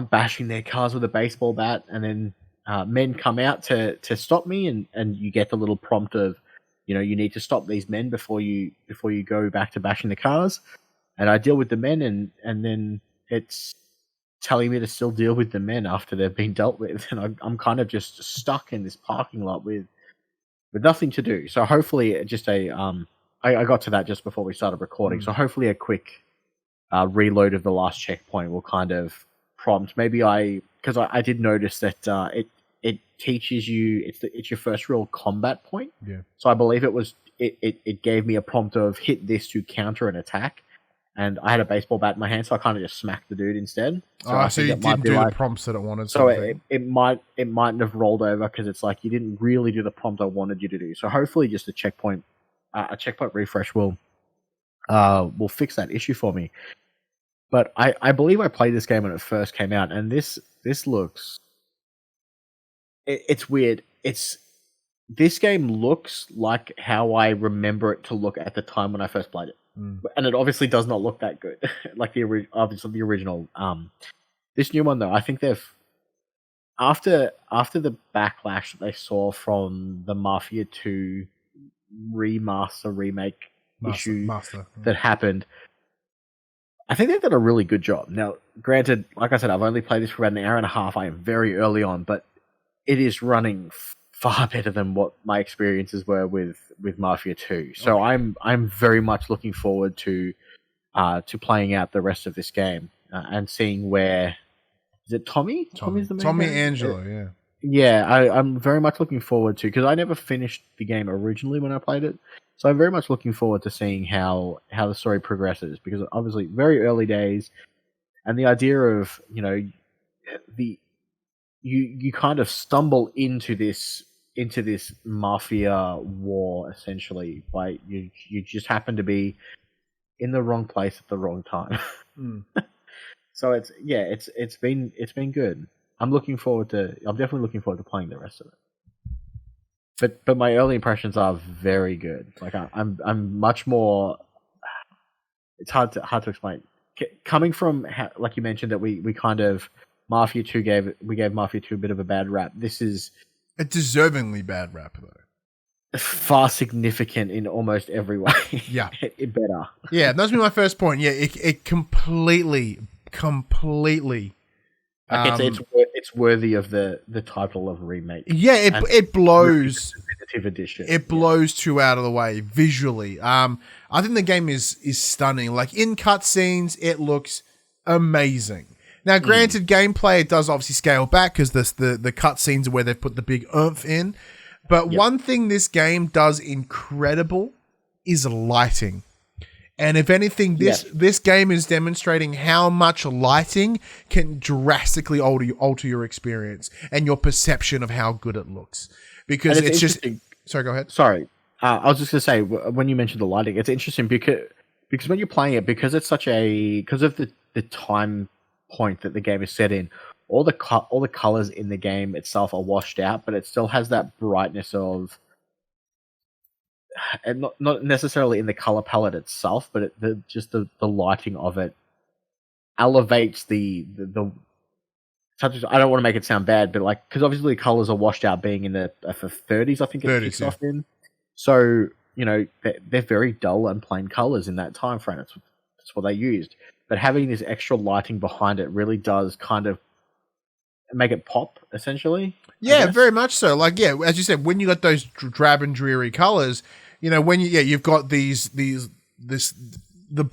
bashing their cars with a baseball bat, and then men come out to stop me, and you get the little prompt of, you need to stop these men before you go back to bashing the cars, and I deal with the men, and then it's telling me to still deal with the men after they've been dealt with, and I'm kind of just stuck in this parking lot with nothing to do. So hopefully just I got to that just before we started recording. So hopefully a quick reload of the last checkpoint will kind of prompt. Maybe because I did notice that it teaches you, it's your first real combat point. Yeah. So I believe it gave me a prompt of hit this to counter an attack. And I had a baseball bat in my hand, so I kind of just smacked the dude instead. So you didn't do the prompts that it wanted. So it mightn't have rolled over because it's like you didn't really do the prompt I wanted you to do. So hopefully, just a checkpoint refresh will fix that issue for me. But I believe I played this game when it first came out, and this looks. It's weird. This game looks like how I remember it to look at the time when I first played it. And it obviously does not look that good, like the original. This new one, though, I think they've after the backlash that they saw from the Mafia 2 remake issue that happened, I think they've done a really good job. Now, granted, like I said, I've only played this for about an hour and a half. I am very early on, but it is running far better than what my experiences were with Mafia 2. So I'm very much looking forward to playing out the rest of this game and seeing where is it Tommy? Tommy's the main Tommy guy? Angelo, yeah. Yeah, I'm very much looking forward to, because I never finished the game originally when I played it. So I'm very much looking forward to seeing how the story progresses, because obviously very early days, and the idea of, you kind of stumble into this mafia war essentially by you just happen to be in the wrong place at the wrong time. So it's been good. I'm definitely looking forward to playing the rest of it. But my early impressions are very good. Like I'm much more. It's hard to explain. Coming from like you mentioned that we kind of Mafia 2 gave Mafia 2 a bit of a bad rap. This is a deservingly bad rap, though. Far significant in almost every way. Yeah. It better. Yeah, that's my first point. Yeah, it completely. It's worthy of the title of remake. Yeah, it blows. Definitive edition. It blows 2 out of the way visually. I think the game is stunning. Like in cutscenes, it looks amazing. Now, granted, gameplay, it does obviously scale back because the cutscenes are where they've put the big oomph in. But one thing this game does incredible is lighting. And if anything, this game is demonstrating how much lighting can drastically alter your experience and your perception of how good it looks. Because it's just... Sorry, go ahead. Sorry. I was just going to say, when you mentioned the lighting, it's interesting because when you're playing it, because it's such a... Because of the time point that the game is set in, all the colors in the game itself are washed out, but it still has that brightness of, and not necessarily in the color palette itself, but just the lighting of it elevates the I don't want to make it sound bad, but like, because obviously the colors are washed out being in the 30s, I think it kicks off in. So they're very dull and plain colors in that time frame. That's what they used. But having this extra lighting behind it really does kind of make it pop, essentially. Yeah, very much so. Like, yeah, as you said, when you got those drab and dreary colors, when you've got this the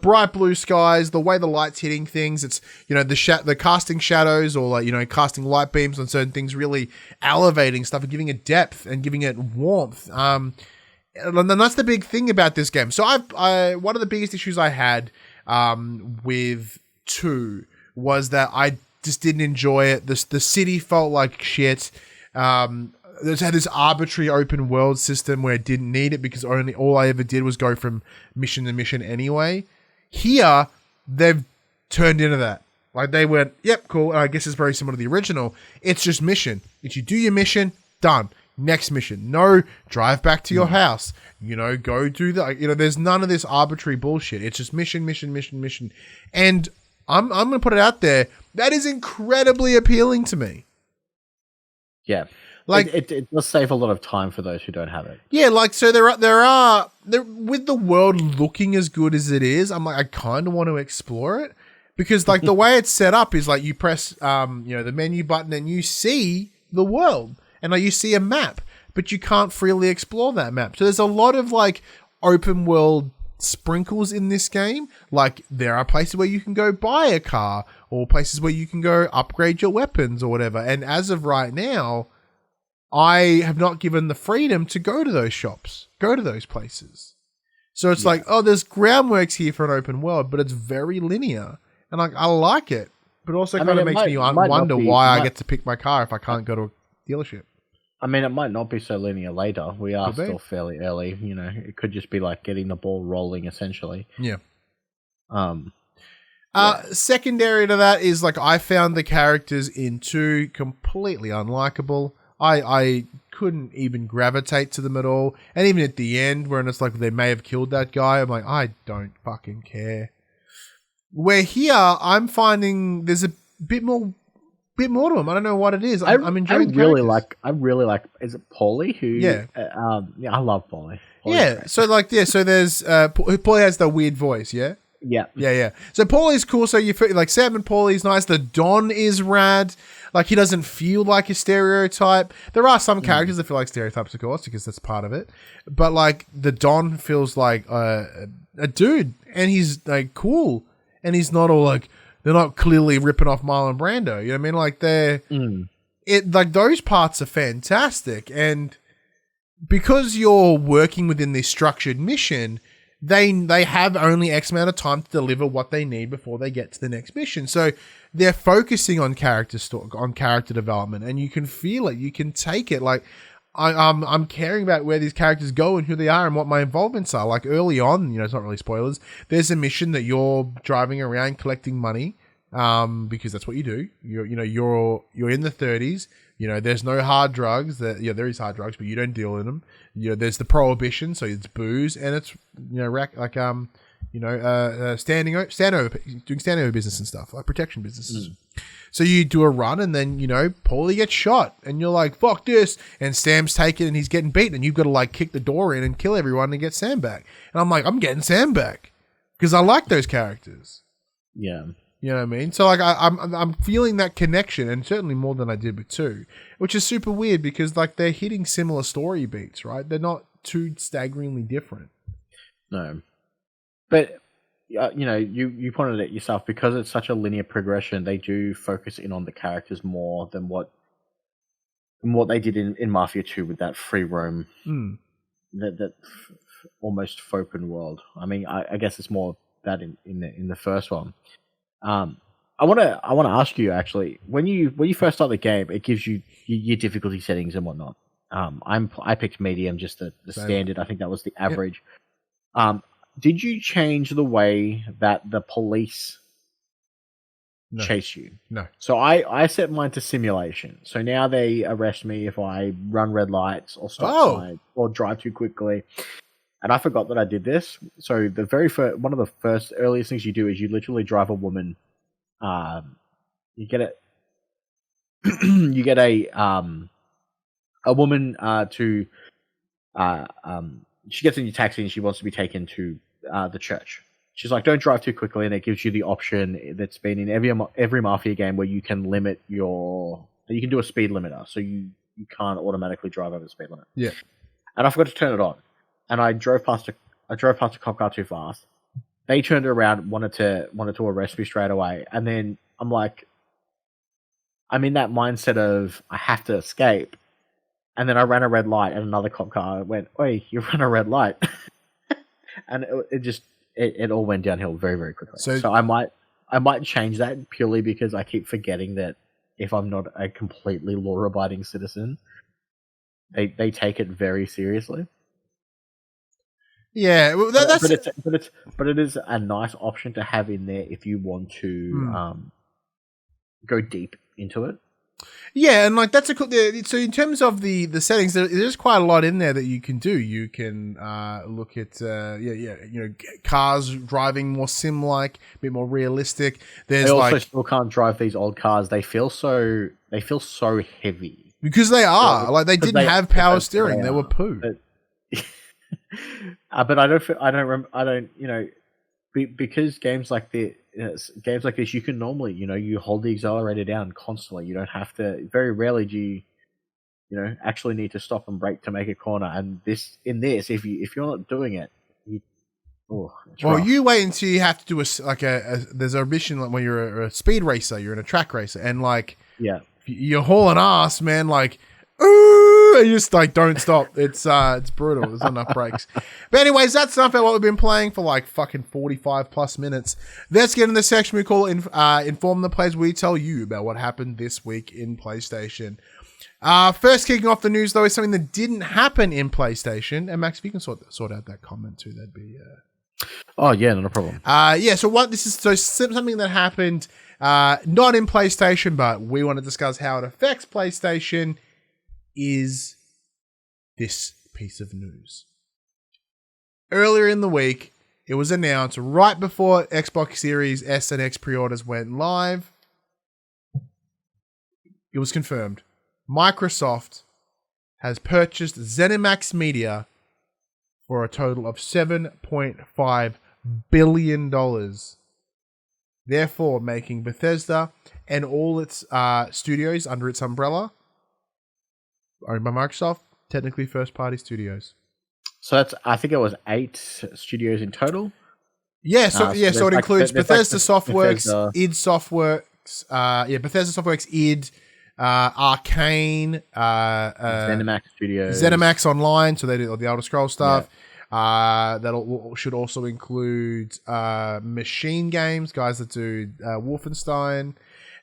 bright blue skies, the way the light's hitting things. It's, the casting shadows, or casting light beams on certain things, really elevating stuff and giving it depth and giving it warmth. And that's the big thing about this game. So one of the biggest issues I had with 2 was that I just didn't enjoy it. The city felt like shit. It had this arbitrary open world system where it didn't need it, because all I ever did was go from mission to mission anyway. Here, they've turned into that. Like, they went, yep, cool. And I guess it's very similar to the original. It's just mission. If you do your mission, done. Next mission. No, drive back to your house. Go do that. There's none of this arbitrary bullshit. It's just mission, mission, mission, mission. And I'm going to put it out there. That is incredibly appealing to me. Yeah. Like, it does save a lot of time for those who don't have it. Yeah, so there with the world looking as good as it is, I'm like, I kind of want to explore it, because the way it's set up is you press the menu button and you see the world, and you see a map, but you can't freely explore that map. So there's a lot of open world sprinkles in this game. There are places where you can go buy a car, or places where you can go upgrade your weapons or whatever. And as of right now, I have not given the freedom to go to those shops, go to those places. So it's there's groundworks here for an open world, but it's very linear. And I like it, but also kind of makes me wonder why I get to pick my car if I can't go to a dealership. I mean, it might not be so linear later. We are still fairly early. It could just be getting the ball rolling, essentially. Yeah. Secondary to that is I found the characters in 2 completely unlikable. I couldn't even gravitate to them at all. And even at the end, when it's they may have killed that guy, I'm I don't fucking care. Where here, I'm finding there's a bit more to them. I don't know what it is. I'm enjoying I really like, is it Paulie? I love Paulie. So there's, Paulie has the weird voice, yeah? Yeah. So Paulie's cool. So you feel Sam and Paulie's nice. The Don is rad. He doesn't feel like a stereotype. There are some characters that feel like stereotypes, of course, because that's part of it. But the Don feels like a dude, and he's cool, and he's not all they're not clearly ripping off Marlon Brando. You know what I mean? Those parts are fantastic, and because you're working within this structured mission, they have only X amount of time to deliver what they need before they get to the next mission. So they're focusing on character development, and you can feel it, you can take it. I'm caring about where these characters go and who they are and what my involvements are. Early on, it's not really spoilers. There's a mission that you're driving around collecting money, because that's what you do. You're in the 30s. There's no hard drugs. There is hard drugs, but you don't deal in them. There's the prohibition, so it's booze, and it's doing standover business and stuff, protection businesses. So you do a run, and then Paulie gets shot, and you're like, fuck this, and Sam's taken and he's getting beaten, and you've got to kick the door in and kill everyone and get Sam back. And I'm like, I'm getting Sam back because I like those characters. Yeah. You know what I mean? So I'm feeling that connection, and certainly more than I did with 2, which is super weird because they're hitting similar story beats, right? They're not too staggeringly different. No, but you pointed it yourself, because it's such a linear progression. They do focus in on the characters more than what they did in Mafia 2 with that free roam, that almost open world. I mean, I guess it's more that in the first one. I want to ask you, actually, when you first start the game, it gives you your difficulty settings and whatnot. I picked medium, just the standard. I think that was the average. Yep. Did you change the way that the police chase you? No. So I set mine to simulation. So now they arrest me if I run red lights or stop signs or drive too quickly. And I forgot that I did this. So the very first, one of the first earliest things you do is you literally drive a woman. You get it. You get a woman to. She gets in your taxi and she wants to be taken to the church. She's like, "Don't drive too quickly," and it gives you the option that's been in every Mafia game where you can limit you can do a speed limiter, so you can't automatically drive over the speed limit. Yeah. And I forgot to turn it on. And I drove past a cop car too fast, they turned around, wanted to arrest me straight away, and then I'm like, I'm in that mindset of I have to escape, and then I ran a red light, and another cop car went, "Oi, you ran a red light," and it all went downhill very, very quickly. So I might change that purely because I keep forgetting that if I'm not a completely law-abiding citizen, they take it very seriously. Yeah, well, but it is a nice option to have in there if you want to go deep into it. Yeah, and like that's a cool. So in terms of the settings, there's quite a lot in there that you can do. You can look at cars driving more sim-like, a bit more realistic. There's I also still can't drive these old cars. They feel so heavy because they are like they didn't have power steering. They were poo. But I don't because games like this, you can normally, you hold the accelerator down constantly. You don't have to. Very rarely do you actually need to stop and brake to make a corner. And if you're not doing it, you wait until you have to do there's a mission like when you're a speed racer, you're in a track racer, and you're hauling ass, man, like. Ooh, and you just like don't stop. It's brutal. There's not enough brakes. But anyways, that's enough about what we've been playing for like fucking 45 plus minutes. Let's get in the section we call Inform the Players. We tell you about what happened this week in PlayStation. First kicking off the news though is something that didn't happen in PlayStation. And Max, if you can sort out that comment too, that'd be Oh yeah, not a problem. So something that happened not in PlayStation, but we want to discuss how it affects PlayStation. Is this piece of news. Earlier in the week, it was announced right before Xbox Series S and X pre-orders went live. It was confirmed. Microsoft has purchased Zenimax Media for a total of $7.5 billion. Therefore, making Bethesda and all its studios under its umbrella owned by Microsoft, technically first-party studios. So I think it was 8 studios in total. Yeah, so it includes Bethesda Softworks, id Softworks, Bethesda Softworks, id, Arcane, Zenimax Studios, Zenimax Online, so they do all the Elder Scrolls stuff. Yeah. That should also include Machine Games, guys that do Wolfenstein.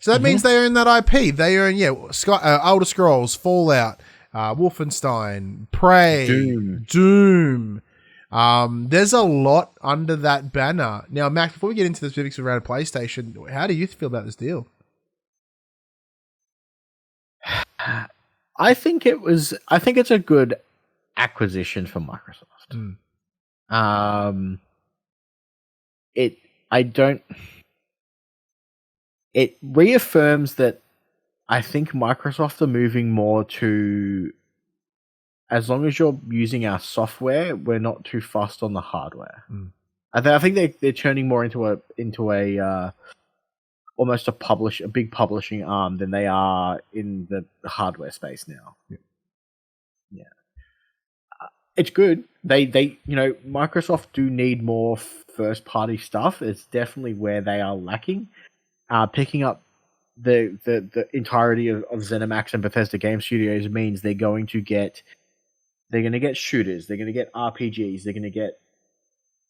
So that means they own that IP. They own, Elder Scrolls, Fallout, Wolfenstein, Prey, Doom. There's a lot under that banner. Now, Max, before we get into the specifics around PlayStation, how do you feel about this deal? I think it's a good acquisition for Microsoft. It reaffirms that I think Microsoft are moving more to, as long as you're using our software, we're not too fussed on the hardware. I think they're turning more into a almost a big publishing arm than they are in the hardware space now. Yeah. It's good. They Microsoft do need more first party stuff. It's definitely where they are lacking. Picking up the entirety of ZeniMax and Bethesda Game Studios means they're going to get shooters, they're going to get RPGs, they're going to get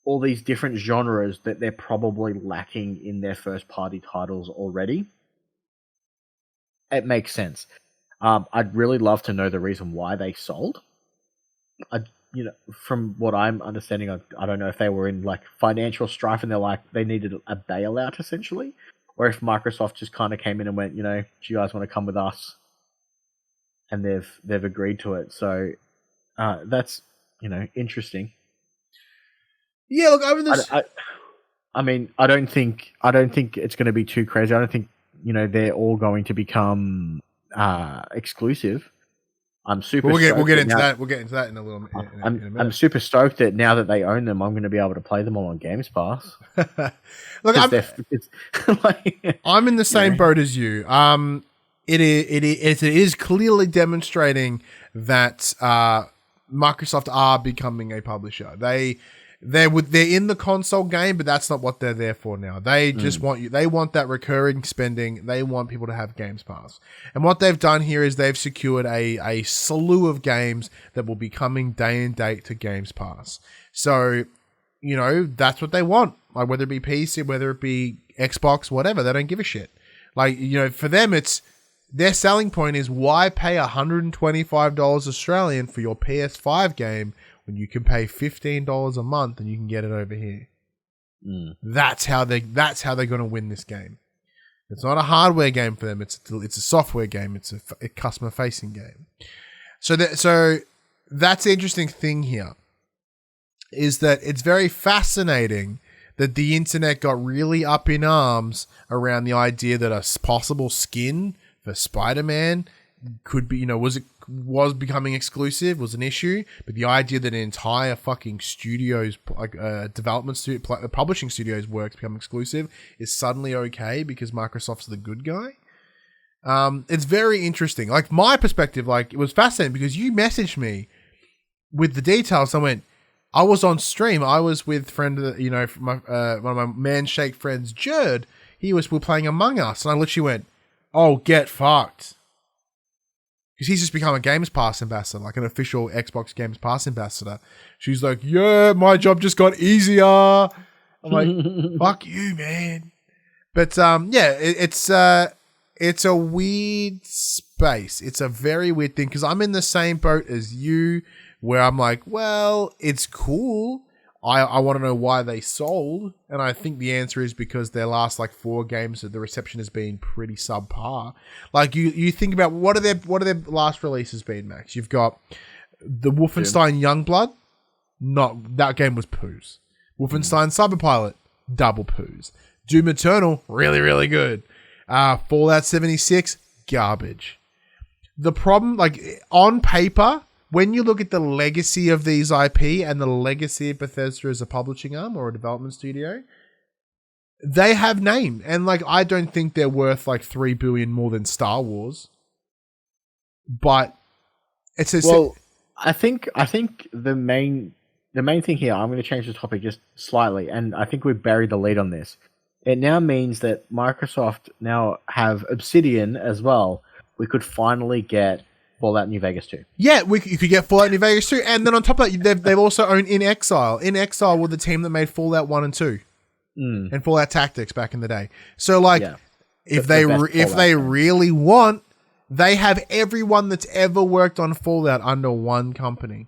all these different genres that they're probably lacking in their first party titles already. It makes sense. I'd really love to know the reason why they sold. From what I'm understanding, I don't know if they were in like financial strife and they needed a bailout essentially. Or if Microsoft just kind of came in and went, do you guys want to come with us? And they've agreed to it. So that's interesting. Yeah, look, I don't think it's going to be too crazy. I don't think they're all going to become exclusive. I'm super. We'll get into that. We'll get into that in a little minute. I'm super stoked that now that they own them, I'm going to be able to play them all on Games Pass. Look, I'm in the same boat as you. It is clearly demonstrating that Microsoft are becoming a publisher. they're in the console game, but that's not what they're there for now. They just want you. They want that recurring spending. They want people to have Games Pass. And what they've done here is they've secured a slew of games that will be coming day and date to Games Pass. So, that's what they want. Like, whether it be PC, whether it be Xbox, whatever, they don't give a shit. Like, for them, their selling point is, why pay $125 Australian for your PS5 game when you can pay $15 a month and you can get it over here? That's how they're going to win this game. It's not a hardware game for them. It's a software game. It's a customer facing game. So that's the interesting thing here, is that it's very fascinating that the internet got really up in arms around the idea that a possible skin for Spider-Man could be, was becoming exclusive, was an issue, but the idea that an entire fucking studios, publishing studios works become exclusive is suddenly okay because Microsoft's the good guy. It's very interesting. Like, my perspective, it was fascinating because you messaged me with the details. I was on stream. I was with one of my Manshake friends, Jerd. We're playing Among Us, and I literally went, "Oh, get fucked." Because he's just become a Games Pass ambassador, like an official Xbox Games Pass ambassador. She's like, "Yeah, my job just got easier." I'm like, "Fuck you, man." But it's a weird space. It's a very weird thing because I'm in the same boat as you, where I'm like, well, it's cool. I want to know why they sold, and I think the answer is because their last 4 games, the reception has been pretty subpar. Like, you think about what are their last releases been, Max? You've got the Wolfenstein Youngblood, that game was poos. Wolfenstein Cyberpilot, double poos. Doom Eternal, really, really good. Fallout 76, garbage. The problem, on paper, when you look at the legacy of these IP and the legacy of Bethesda as a publishing arm or a development studio, they have name. And I don't think they're worth $3 billion more than Star Wars. But it's I think the main thing here, I'm going to change the topic just slightly, and I think we've buried the lead on this. It now means that Microsoft now have Obsidian as well. We could finally get Fallout New Vegas 2. Yeah, you could get Fallout New Vegas 2, and then on top of that, they've also owned In Exile. In Exile were the team that made Fallout 1 and 2, and Fallout Tactics back in the day. So, if they really want, they have everyone that's ever worked on Fallout under one company.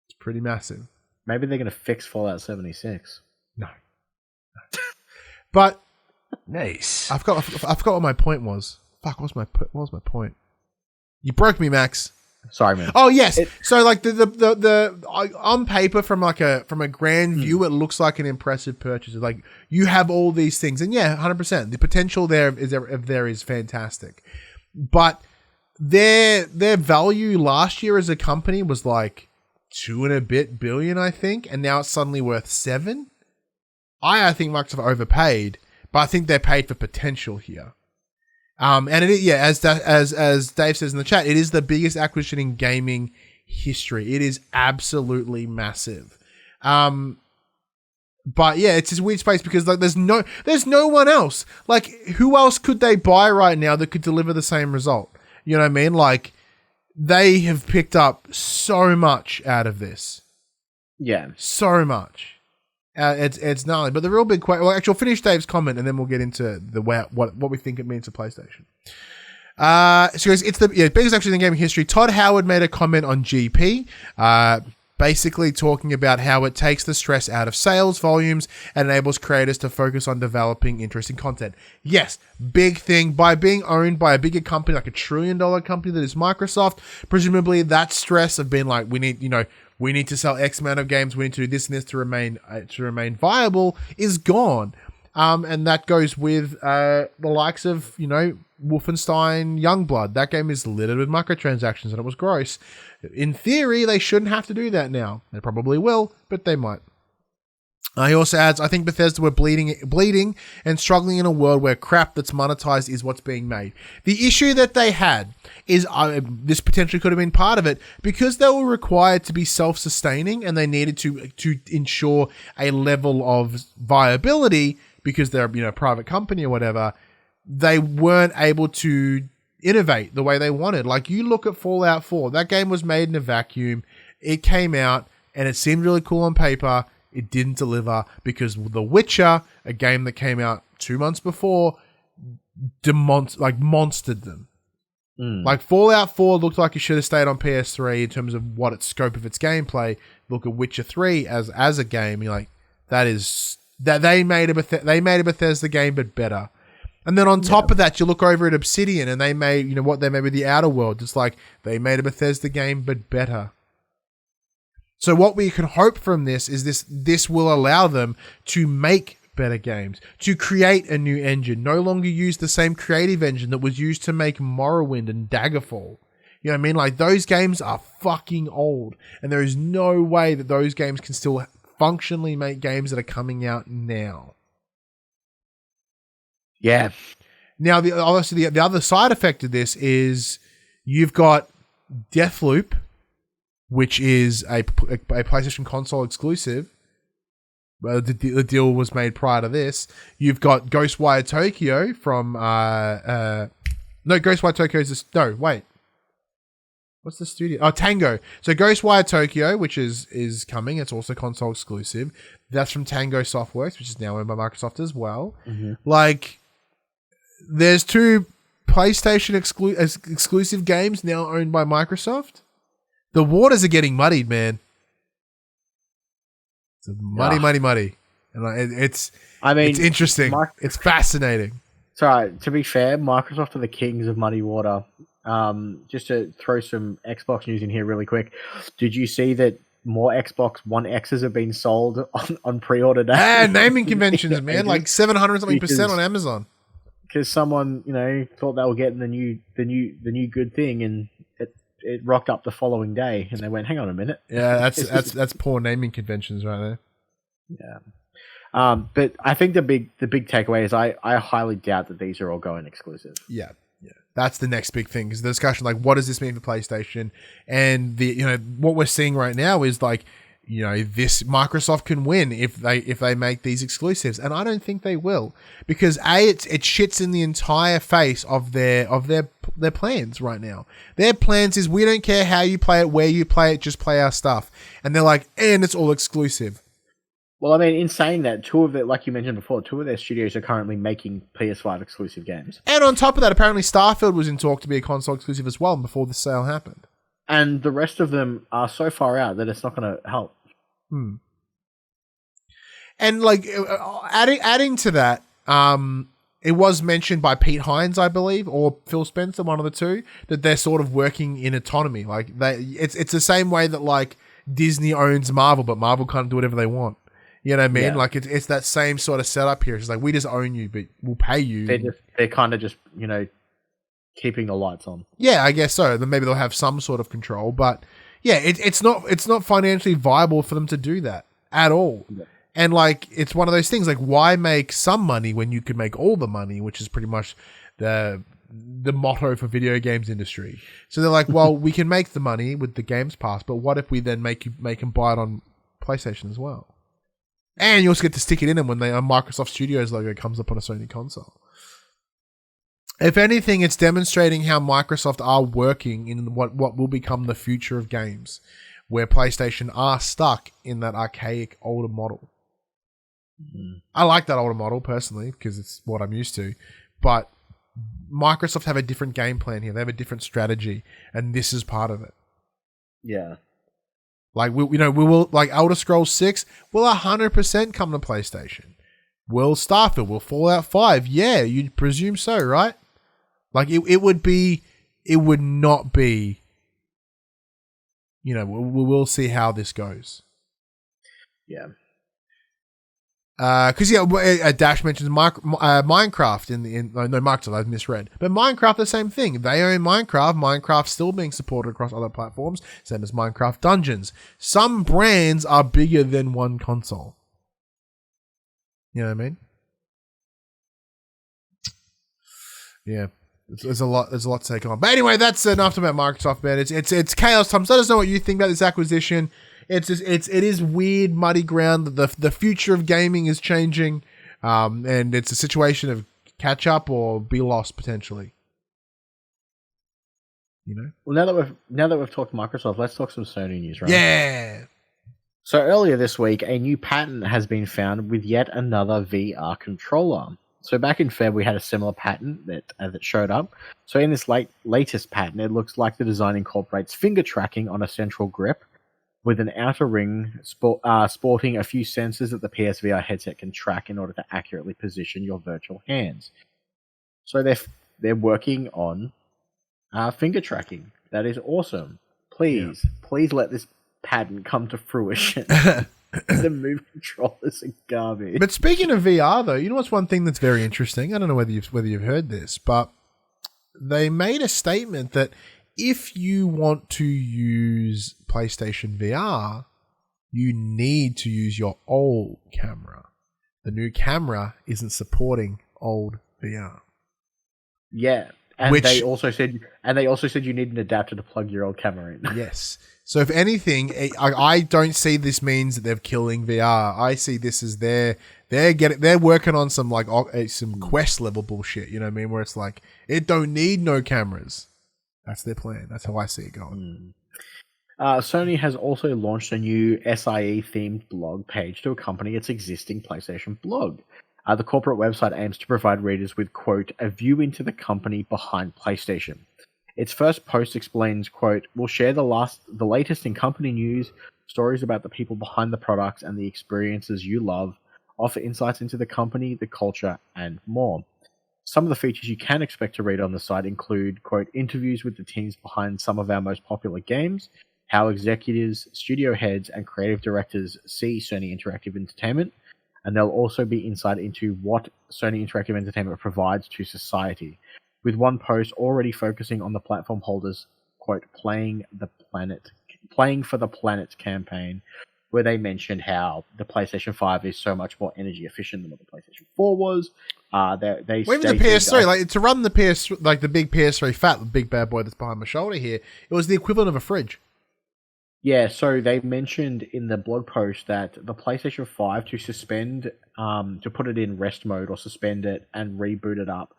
It's pretty massive. Maybe they're going to fix Fallout 76. No. But nice. I forgot what my point was. Fuck, what was my point? You broke me, Max. Sorry, man. Oh yes. So the on paper, from a grand view, it looks like an impressive purchase. You have all these things, and 100%. The potential there is fantastic, but their value last year as a company was $2 and a bit billion, I think, and now it's suddenly worth $7 billion. I think Microsoft overpaid, but I think they're paid for potential here. And it is, as Dave says in the chat, it is the biggest acquisition in gaming history. It is absolutely massive. But it's this weird space because there's no one else. Who else could they buy right now that could deliver the same result? You know what I mean? They have picked up so much out of this. Yeah, so much. It's gnarly, but the real big question. Well, actually, I'll finish Dave's comment and then we'll get into what we think it means to PlayStation. So it's the biggest actually in gaming history. Todd Howard made a comment on GP, basically talking about how it takes the stress out of sales volumes and enables creators to focus on developing interesting content. Yes, big thing. By being owned by a bigger company, like $1 trillion company that is Microsoft, presumably that stress of being we need to sell X amount of games, we need to do this and this to remain viable is gone. And that goes with the likes of, Wolfenstein Youngblood. That game is littered with microtransactions and it was gross. In theory, they shouldn't have to do that now. They probably will, but they might. He also adds, I think Bethesda were bleeding and struggling in a world where crap that's monetized is what's being made. The issue that they had is, this potentially could have been part of it, because they were required to be self-sustaining and they needed to ensure a level of viability because they're a private company or whatever. They weren't able to innovate the way they wanted. Like, you look at Fallout 4, that game was made in a vacuum. It came out and it seemed really cool on paper. It didn't deliver because The Witcher, a game that came out 2 months before, monstered them. Like, Fallout 4 looked like it should have stayed on PS3 in terms of what its scope of its gameplay. Look at Witcher 3 as a game. You're like, they made a Bethesda game, but better. And then on top of that, you look over at Obsidian and they made, what they made with The Outer Worlds. It's like they made a Bethesda game, but better. So what we can hope from this is this will allow them to make better games, to create a new engine, no longer use the same creative engine that was used to make Morrowind and Daggerfall. You know what I mean? Like, those games are fucking old, and there is no way that those games can still functionally make games that are coming out now. Yeah. Now, the other side effect of this is you've got Deathloop, which is a PlayStation console exclusive. The deal was made prior to this. You've got Ghostwire Tokyo from... Ghostwire Tokyo is... wait. What's the studio? Oh, Tango. So Ghostwire Tokyo, which is coming. It's also console exclusive. That's from Tango Softworks, which is now owned by Microsoft as well. Mm-hmm. Like, there's 2 PlayStation exclusive games now owned by Microsoft. The waters are getting muddied, man. It's muddy. And it's interesting. It's fascinating. So, to be fair, Microsoft are the kings of muddy water. Just to throw some Xbox news in here really quick. Did you see that more Xbox One X's have been sold on pre-order day? Yeah, naming conventions, man. Like 700% on Amazon. Because someone, thought they were getting the new good thing, and it rocked up the following day, and they went, "Hang on a minute." Yeah, that's poor naming conventions right there. Yeah, but I think the big takeaway is I highly doubt that these are all going exclusive. Yeah, that's the next big thing, is the discussion. Like, what does this mean for PlayStation? And what we're seeing right now is like, this Microsoft can win if they make these exclusives, and I don't think they will, because it shits in the entire face of their plans right now. Their plans is, we don't care how you play it, where you play it, just play our stuff. And they're like, and it's all exclusive. Well, I mean, in saying that, 2 of it, like you mentioned before, 2 of their studios are currently making PS5 exclusive games. And on top of that, apparently Starfield was in talk to be a console exclusive as well before the sale happened. And the rest of them are so far out that it's not going to help. And like, adding to that, it was mentioned by Pete Hines, I believe, or Phil Spencer, one of the two, that they're sort of working in autonomy. Like, it's the same way that like Disney owns Marvel, but Marvel can't do whatever they want. You know what I mean? Yeah. Like, it's that same sort of setup here. It's like, we just own you, but we'll pay you. They're kind of just keeping the lights on. Yeah, I guess so. Then maybe they'll have some sort of control, but yeah, it's not financially viable for them to do that at all. Yeah. And like, it's one of those things, like, why make some money when you could make all the money, which is pretty much the motto for video games industry. So they're like, well, we can make the money with the Games Pass, but what if we then make them buy it on PlayStation as well? And you also get to stick it in them when a Microsoft Studios logo comes up on a Sony console. If anything, it's demonstrating how Microsoft are working in what will become the future of games, where PlayStation are stuck in that archaic older model. Mm. I like that older model personally because it's what I'm used to, but Microsoft have a different game plan here. They have a different strategy, and this is part of it. Yeah. Like, we will, like, Elder Scrolls 6 will 100% come to PlayStation. Will Starfield, will Fallout 5? Yeah, you'd presume so, right? Like, it would not be, we'll see how this goes. Yeah. Because Dash mentions Minecraft Microsoft, I've misread. But Minecraft, the same thing. They own Minecraft. Minecraft's still being supported across other platforms, same as Minecraft Dungeons. Some brands are bigger than one console. You know what I mean? Yeah. There's a lot to take on. But anyway, that's enough about Microsoft, man. It's chaos time. So let us know what you think about this acquisition. It is weird, muddy ground. The future of gaming is changing. And it's a situation of catch up or be lost potentially. You know? Well, now that we've talked Microsoft, let's talk some Sony news, right? Yeah. So earlier this week, a new patent has been found with yet another VR controller. So back in Feb, we had a similar patent that showed up. So in this latest patent, it looks like the design incorporates finger tracking on a central grip with an outer ring sporting a few sensors that the PSVR headset can track in order to accurately position your virtual hands. So they're working on finger tracking. That is awesome. Please let this patent come to fruition. The Move controllers are garbage. But speaking of VR, though, you know what's one thing that's very interesting? I don't know whether you've heard this, but they made a statement that if you want to use PlayStation VR, you need to use your old camera. The new camera isn't supporting old VR. Yeah. And they also said you need an adapter to plug your old camera in. Yes. So if anything, I don't see this means that they're killing VR. I see this as they're working on some some Quest level bullshit. You know what I mean? Where it's like it don't need no cameras. That's their plan. That's how I see it going. Sony has also launched a new SIE themed blog page to accompany its existing PlayStation blog. The corporate website aims to provide readers with, quote, a view into the company behind PlayStation. Its first post explains, quote, we'll share the latest in company news, stories about the people behind the products and the experiences you love, offer insights into the company, the culture, and more. Some of the features you can expect to read on the site include, quote, interviews with the teams behind some of our most popular games, how executives, studio heads, and creative directors see Sony Interactive Entertainment, and there'll also be insight into what Sony Interactive Entertainment provides to society, with one post already focusing on the platform holders, quote, playing for the planet campaign, where they mentioned how the PlayStation 5 is so much more energy efficient than what the PlayStation 4 was. They even the PS3, to run the PS, like the big PS3 fat, the big bad boy that's behind my shoulder here, it was the equivalent of a fridge. Yeah, so they mentioned in the blog post that the PlayStation 5 to suspend, to put it in rest mode or suspend it and reboot it up,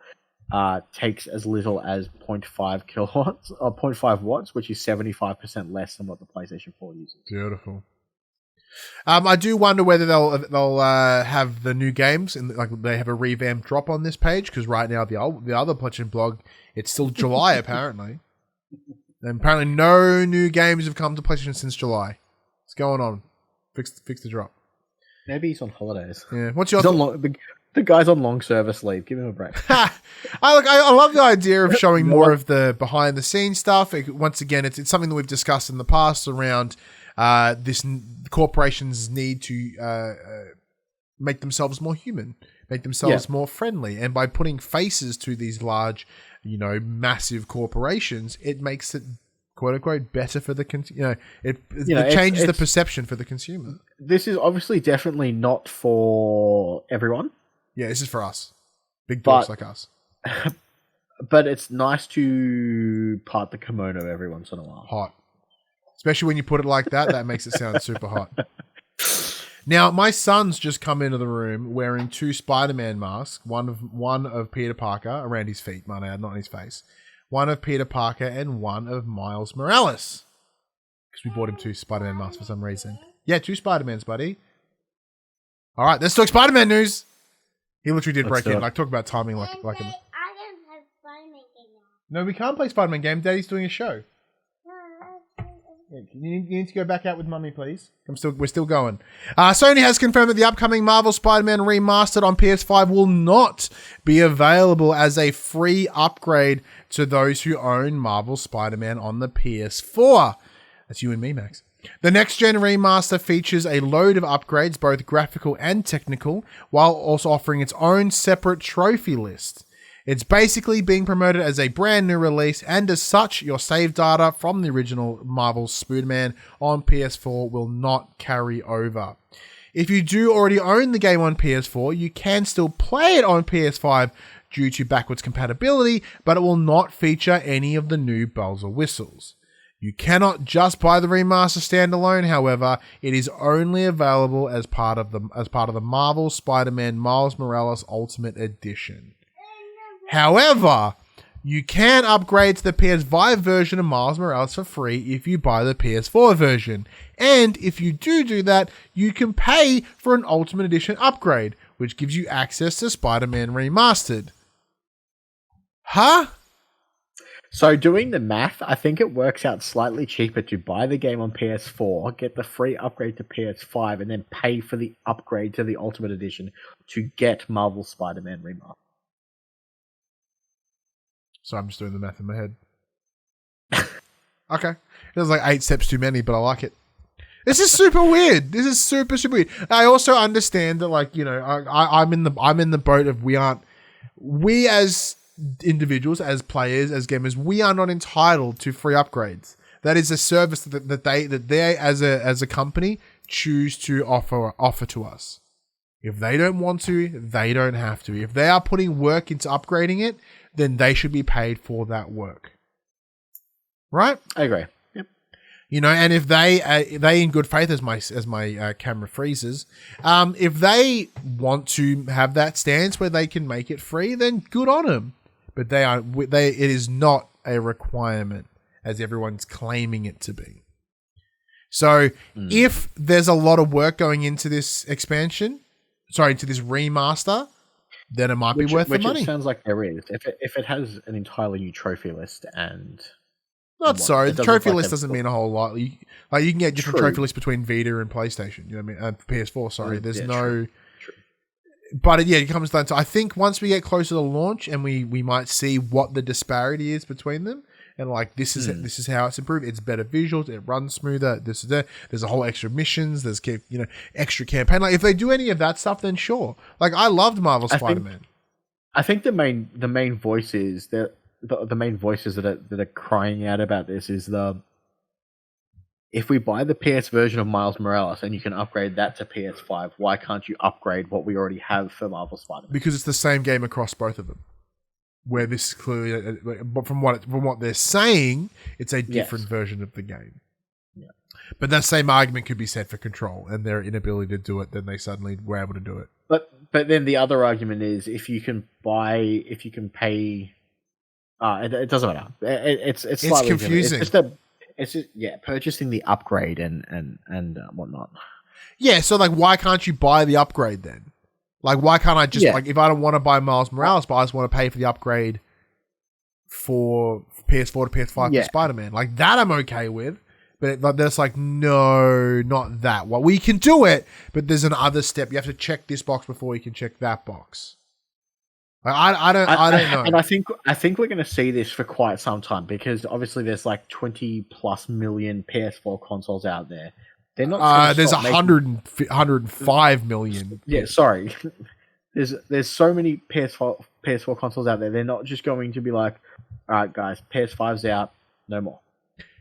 takes as little as 0.5 kilowatts or 0.5 watts, which is 75% less than what the PlayStation 4 uses. Beautiful. I do wonder whether they'll have the new games and they have a revamped drop on this page, because right now the other PlayStation blog, it's still July apparently. And apparently no new games have come to PlayStation since July. What's going on? Fix the drop. Maybe he's on holidays. Yeah. What's your the guy's on long service leave. Give him a break. I love the idea of showing more of the behind the scenes stuff. Once again, it's something that we've discussed in the past around this corporations need to make themselves more human, make themselves more friendly, and by putting faces to these large, massive corporations, it makes it quote unquote better for the it changes the perception for the consumer. This is obviously definitely not for everyone. Yeah, this is for us, big dogs like us. But it's nice to part the kimono every once in a while. Hot, especially when you put it like that. That makes it sound super hot. Now, my son's just come into the room wearing 2 Spider-Man masks, one of Peter Parker around his feet, not on his face, one of Peter Parker and one of Miles Morales. Because we bought him 2 Spider-Man masks for some reason. Yeah, 2 Spider-Mans, buddy. All right, let's talk Spider-Man news. He literally did break in. Talk about timing like I don't have Spider-Man game now. No, we can't play Spider-Man game. Daddy's doing a show. You need to go back out with Mummy, please. We're still going. Sony has confirmed that the upcoming Marvel Spider-Man remastered on PS5 will not be available as a free upgrade to those who own Marvel Spider-Man on the PS4. That's you and me, Max. The next-gen remaster features a load of upgrades, both graphical and technical, while also offering its own separate trophy list. It's basically being promoted as a brand new release, and as such, your save data from the original Marvel's Spider-Man on PS4 will not carry over. If you do already own the game on PS4, you can still play it on PS5 due to backwards compatibility, but it will not feature any of the new bells or whistles. You cannot just buy the remaster standalone, however, it is only available as part of the Marvel Spider-Man Miles Morales Ultimate Edition. However, you can upgrade to the PS5 version of Miles Morales for free if you buy the PS4 version. And if you do that, you can pay for an Ultimate Edition upgrade, which gives you access to Spider-Man Remastered. Huh? So doing the math, I think it works out slightly cheaper to buy the game on PS4, get the free upgrade to PS5, and then pay for the upgrade to the Ultimate Edition to get Marvel Spider-Man Remastered. So I'm just doing the math in my head. Okay. It was like 8 steps too many, but I like it. This is super weird. This is super weird. I also understand that, like, you know, I'm in the boat of we as individuals, as players, as gamers, we are not entitled to free upgrades. That is a service that they as a company choose to offer to us. If they don't want to, they don't have to. If they are putting work into upgrading it, then they should be paid for that work. Right? I agree. Yep. You know, and if they in good faith, as my camera freezes, if they want to have that stance where they can make it free, then good on them. But it is not a requirement as everyone's claiming it to be. So if there's a lot of work going into this expansion, into this remaster, then it might be worth the money. It sounds like there is. If it has an entirely new trophy list and... The trophy list doesn't mean a whole lot. You can get different trophy lists between Vita and PlayStation. You know what I mean? PS4, sorry. There's no... True. But it comes down to... I think once we get closer to launch and we might see what the disparity is between them, and like this is how it's improved. It's better visuals. It runs smoother. This is that. There's a whole extra missions. There's extra campaign. Like if they do any of that stuff, then sure. Like I loved Marvel Spider-Man. I think the main voices that the main voices that are crying out about this is if we buy the PS version of Miles Morales and you can upgrade that to PS5, why can't you upgrade what we already have for Marvel Spider-Man? Because it's the same game across both of them. Where this is clearly, but from what they're saying, it's a different version of the game. Yeah. But that same argument could be said for Control and their inability to do it. Then they suddenly were able to do it. But then the other argument is if you can pay, it doesn't matter. It's slightly confusing. It's just purchasing the upgrade and whatnot. Yeah. So like, why can't you buy the upgrade then? Like, why can't I just, if I don't want to buy Miles Morales, but I just want to pay for the upgrade for PS4 to PS5 for Spider-Man. Like, that I'm okay with. But that's like, no, not that. Well, we can do it, but there's another step. You have to check this box before you can check that box. Like, I don't know. And I think we're going to see this for quite some time because obviously there's like 20 plus million PS4 consoles out there. They're not. There's 105 million. Yeah, sorry. There's so many PS4 consoles out there. They're not just going to be like, all right, guys, PS5's out, no more.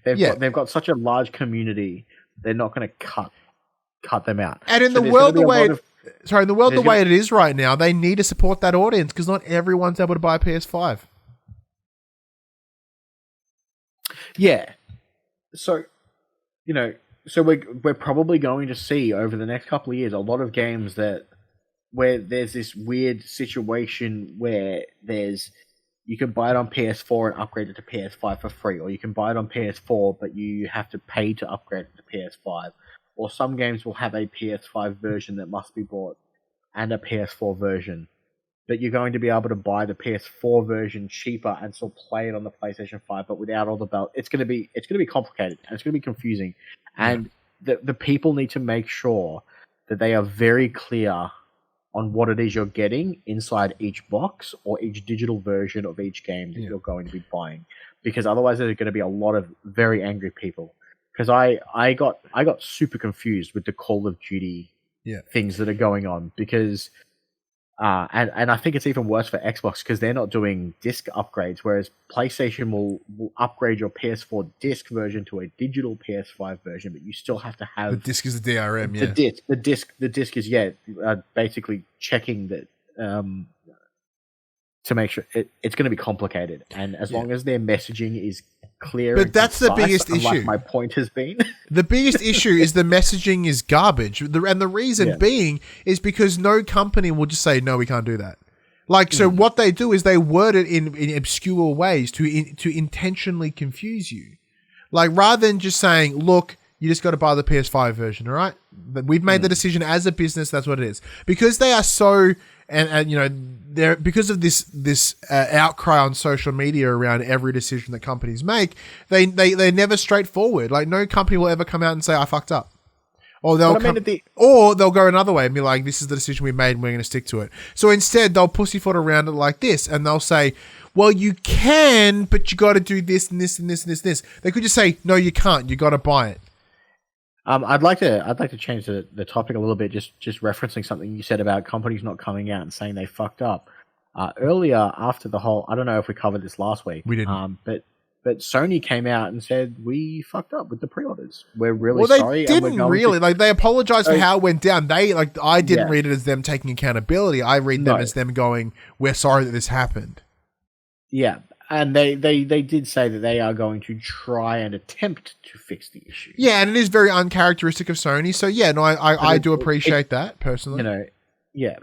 They've got such a large community. They're not going to cut them out. And in the world the way it is right now, they need to support that audience because not everyone's able to buy a PS5. Yeah. So, So we're probably going to see over the next couple of years a lot of games where there's this weird situation where you can buy it on PS4 and upgrade it to PS5 for free, or you can buy it on PS4 but you have to pay to upgrade it to PS5. Or some games will have a PS5 version that must be bought and a PS4 version, but you're going to be able to buy the PS4 version cheaper and still play it on the PlayStation 5, but without all the bells. It's going to be complicated and it's going to be confusing. And the people need to make sure that they are very clear on what it is you're getting inside each box or each digital version of each game that you're going to be buying. Because otherwise there's going to be a lot of very angry people. Because I got super confused with the Call of Duty things that are going on. Because And I think it's even worse for Xbox because they're not doing disc upgrades, whereas PlayStation will upgrade your PS4 disc version to a digital PS5 version, but you still have to have the disc is the DRM. The disc is basically checking that to make sure it's going to be complicated, and as long as their messaging is clear, but that's the biggest issue. My point has been the biggest issue is the messaging is garbage, and the reason being is because no company will just say no, we can't do that. Like, so what they do is they word it in obscure ways to intentionally confuse you. Like, rather than just saying, look, you just got to buy the PS5 version, all right? But we've made the decision as a business. That's what it is. Because they are so, and you know, they're because of this outcry on social media around every decision that companies make. They're never straightforward. Like, no company will ever come out and say, I fucked up. Or they'll they'll go another way and be like, this is the decision we made and we're going to stick to it. So instead, they'll pussyfoot around it like this, and they'll say, well, you can, but you got to do this and this and this and this and this. They could just say, no, you can't. You got to buy it. I'd like to change the topic a little bit, just referencing something you said about companies not coming out and saying they fucked up. Earlier, after the whole, I don't know if we covered this last week. We didn't. But Sony came out and said, we fucked up with the pre-orders. We're really They sorry. didn't really. Like, they apologized for how it went down. I didn't read it as them taking accountability. I read them as them going, we're sorry that this happened. Yeah. And they did say that they are going to try and attempt to fix the issue. Yeah, and it is very uncharacteristic of Sony. So yeah, no, I do appreciate that personally. You know, yeah.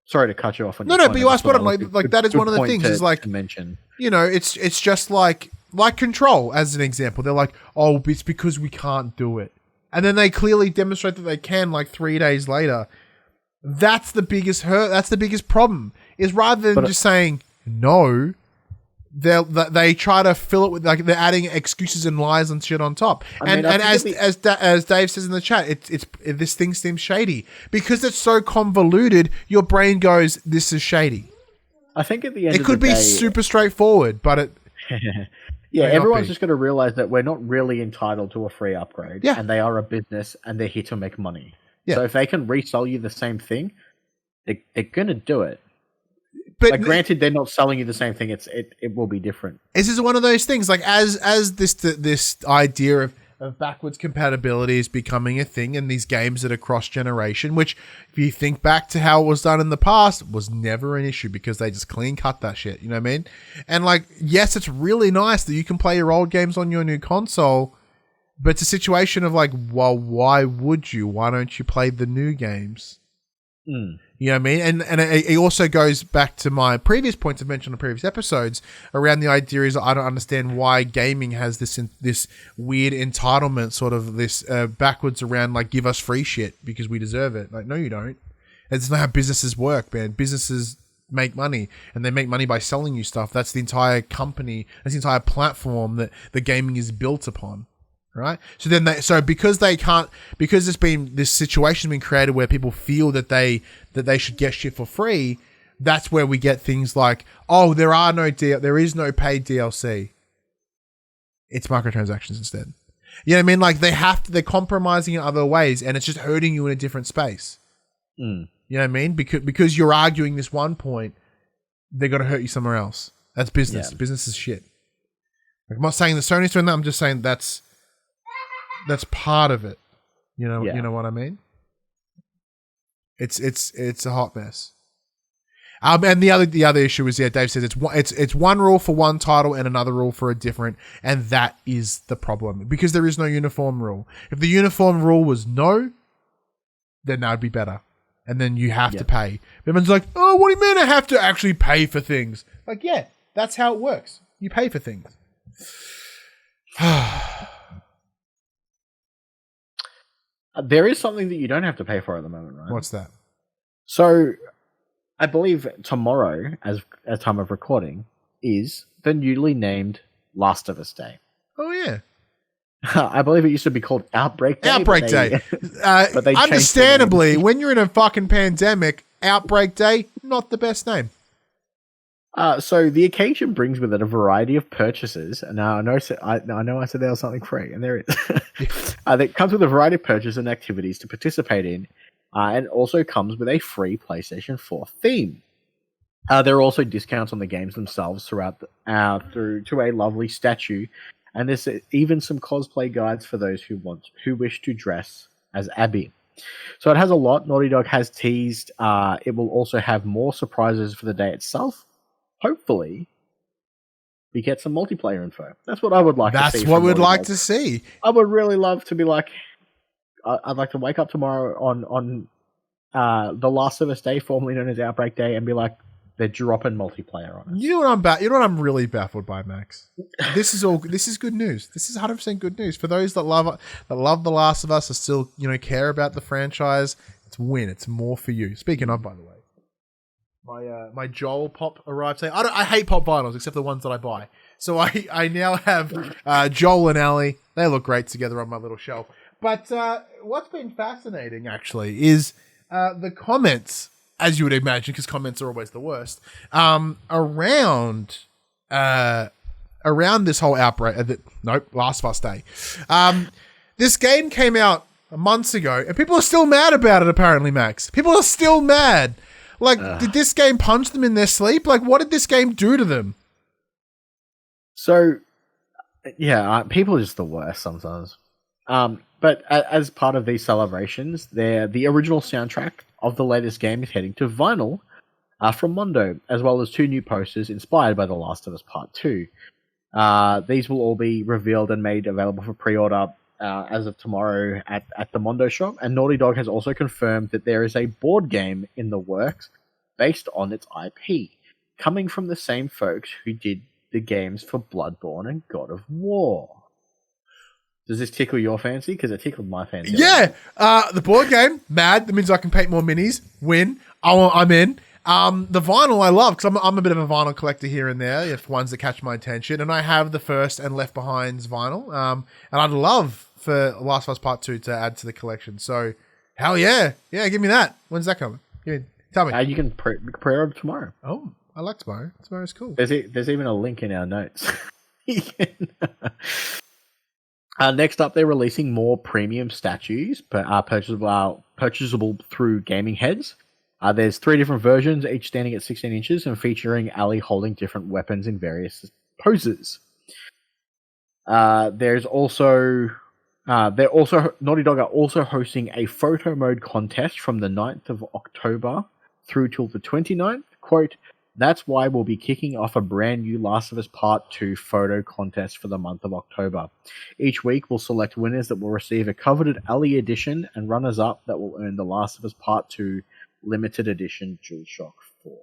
Sorry to cut you off. No, but you asked what I'm like. That is one of the things. Is like, mention. You know, it's just like Control as an example. They're like, oh, it's because we can't do it, and then they clearly demonstrate that they can. Like 3 days later, that's the biggest hurt. That's the biggest problem. Is rather than just saying no. They try to fill it with, like, they're adding excuses and lies and shit on top. And as Dave says in the chat, it's this thing seems shady because it's so convoluted. Your brain goes, "This is shady." I think at the end, it could be super straightforward, but it. Yeah, everyone's just going to realize that we're not really entitled to a free upgrade. Yeah, and they are a business and they're here to make money. Yeah. So if they can resell you the same thing, they're going to do it. But like, granted, they're not selling you the same thing. It will be different. This is one of those things. Like, as this idea of backwards compatibility is becoming a thing, and these games that are cross generation, which if you think back to how it was done in the past, was never an issue because they just clean cut that shit. You know what I mean? And like, yes, it's really nice that you can play your old games on your new console, but it's a situation of like, well, why would you? Why don't you play the new games? You know what I mean? And it also goes back to my previous points I've mentioned in previous episodes around the idea is I don't understand why gaming has this weird entitlement, sort of this backwards around, like, give us free shit because we deserve it. Like, no, you don't. It's not how businesses work, man. Businesses make money, and they make money by selling you stuff. That's the entire company. That's the entire platform that the gaming is built upon. Right. So then because there's been this situation been created where people feel that they should get shit for free. That's where we get things like, oh, there is no paid DLC. It's microtransactions instead. You know what I mean? Like, they're compromising in other ways, and it's just hurting you in a different space. You know what I mean? Because you're arguing this one point, they're going to hurt you somewhere else. That's business. Yeah. Business is shit. Like, I'm not saying that Sony's doing that. I'm just saying that's part of it. You know, You know what I mean? It's a hot mess. And the other issue is, Dave says it's one rule for one title and another rule for a different, and that is the problem because there is no uniform rule. If the uniform rule was no, then that would be better, and then you have to pay. Everyone's like, oh, what do you mean I have to actually pay for things? Like, yeah, that's how it works. You pay for things. There is something that you don't have to pay for at the moment, right? What's that? So, I believe tomorrow, as time of recording, is the newly named Last of Us Day. Oh, yeah. I believe it used to be called Outbreak Day. Outbreak Day. But they understandably, when you're in a fucking pandemic, Outbreak Day, not the best name. So the occasion brings with it a variety of purchases. And now I know I said there was something free, and there is. That comes with a variety of purchases and activities to participate in, and also comes with a free PlayStation 4 theme. There are also discounts on the games themselves throughout through to a lovely statue, and there's even some cosplay guides for those who wish to dress as Abby. So it has a lot. Naughty Dog has teased it will also have more surprises for the day itself. Hopefully, we get some multiplayer info. That's what I would like to see. That's what we'd like to see. I would really love to be like, I'd like to wake up tomorrow on The Last of Us Day, formerly known as Outbreak Day, and be like, they're dropping multiplayer on it. You know what I'm really baffled by, Max? This is good news. This is 100% good news for those that love The Last of Us and still, care about the franchise. It's win. It's more for you. Speaking of, by the way, my Joel pop arrived today. I hate pop vinyls except the ones that I buy. So I now have Joel and Ellie. They look great together on my little shelf. But what's been fascinating actually is the comments, as you would imagine, because comments are always the worst, around this whole outbreak. Last of Us Day. This game came out months ago, and people are still mad about it, apparently, Max. People are still mad. Like, did this game punch them in their sleep? Like, what did this game do to them? So, yeah, people are just the worst sometimes. But as part of these celebrations, the original soundtrack of the latest game is heading to vinyl from Mondo, as well as 2 new posters inspired by The Last of Us Part 2. These will all be revealed and made available for pre-order as of tomorrow at the Mondo shop. And Naughty Dog has also confirmed that there is a board game in the works based on its IP, coming from the same folks who did the games for Bloodborne and God of War. Does this tickle your fancy? Because it tickled my fancy. Yeah! The board game, mad. That means I can paint more minis. Win. I'm in. The vinyl I love, because I'm a bit of a vinyl collector here and there, if ones that catch my attention. And I have the first and Left Behind's vinyl. And I'd love for Last of Us Part 2 to add to the collection. So, hell yeah. Yeah, give me that. When's that coming? Tell me. You can pre-order tomorrow. Oh, I like tomorrow. Tomorrow's cool. There's even a link in our notes. Next up, they're releasing more premium statues, but purchasable through gaming heads. There's 3 different versions, each standing at 16 inches and featuring Ellie holding different weapons in various poses. There's also Naughty Dog are also hosting a photo mode contest from the 9th of October through till the 29th. Quote, "That's why we'll be kicking off a brand new Last of Us Part 2 photo contest for the month of October. Each week we'll select winners that will receive a coveted Ellie edition and runners-up that will earn the Last of Us Part 2 limited edition DualShock 4.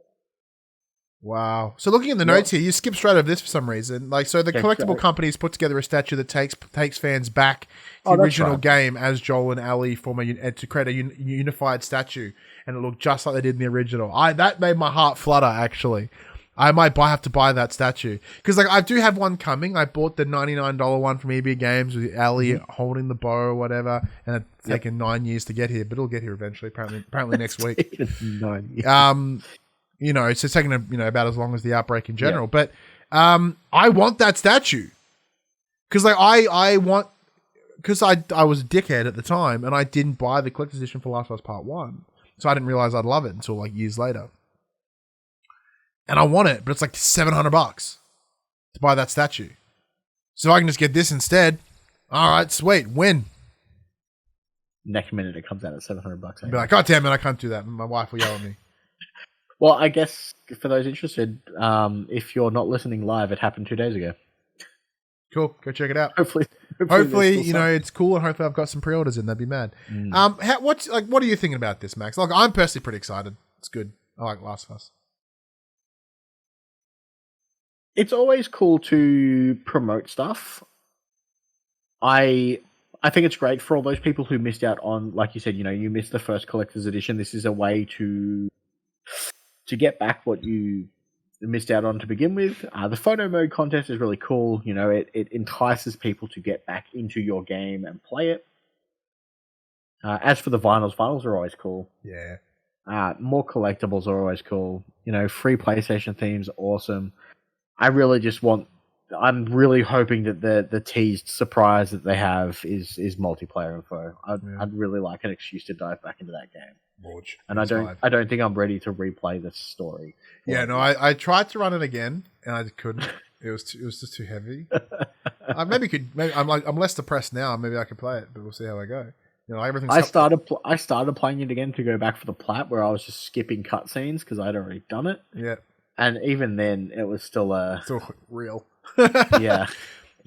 Wow. So looking at the notes here, you skip straight over this for some reason. So the collectible companies put together a statue that takes fans back to the original game as Joel and Ellie to create a unified statue, and it looked just like they did in the original. That made my heart flutter, actually. I might have to buy that statue. Because I do have one coming. I bought the $99 one from EB Games with Ellie holding the bow or whatever, and it's taken 9 years to get here, but it'll get here eventually, apparently next week. 9 years. It's taking about as long as the Outbreak in general. Yeah. But I want that statue. Because I was a dickhead at the time, and I didn't buy the collector's edition for Last of Us Part 1. So I didn't realize I'd love it until years later. And I want it, but it's $700 to buy that statue. So I can just get this instead. All right, sweet, win. Next minute it comes out at $700. I'll be like, God damn it, I can't do that. My wife will yell at me. Well, I guess for those interested, if you're not listening live, it happened 2 days ago. Cool, go check it out. Hopefully, it's cool, and hopefully I've got some pre-orders in. That'd be mad. What are you thinking about this, Max? I'm personally pretty excited. It's good. I like Last of Us. It's always cool to promote stuff. I think it's great for all those people who missed out on, like you said, you missed the first collector's edition. This is a way to get back what you missed out on to begin with. The photo mode contest is really cool. It entices people to get back into your game and play it. As for the vinyls are always cool. Yeah. More collectibles are always cool. Free PlayStation themes, awesome. I really just want I'm really hoping that the teased surprise that they have is multiplayer info. I'd really like an excuse to dive back into that game. Launch. And I don't think I'm ready to replay this story. Yeah, no, I tried to run it again and I couldn't. It was just too heavy. Maybe I'm less depressed now. Maybe I could play it, but we'll see how I go. You know, everything's. I started playing it again to go back for the plat where I was just skipping cutscenes because I'd already done it. Yeah. And even then, it was still real. Yeah.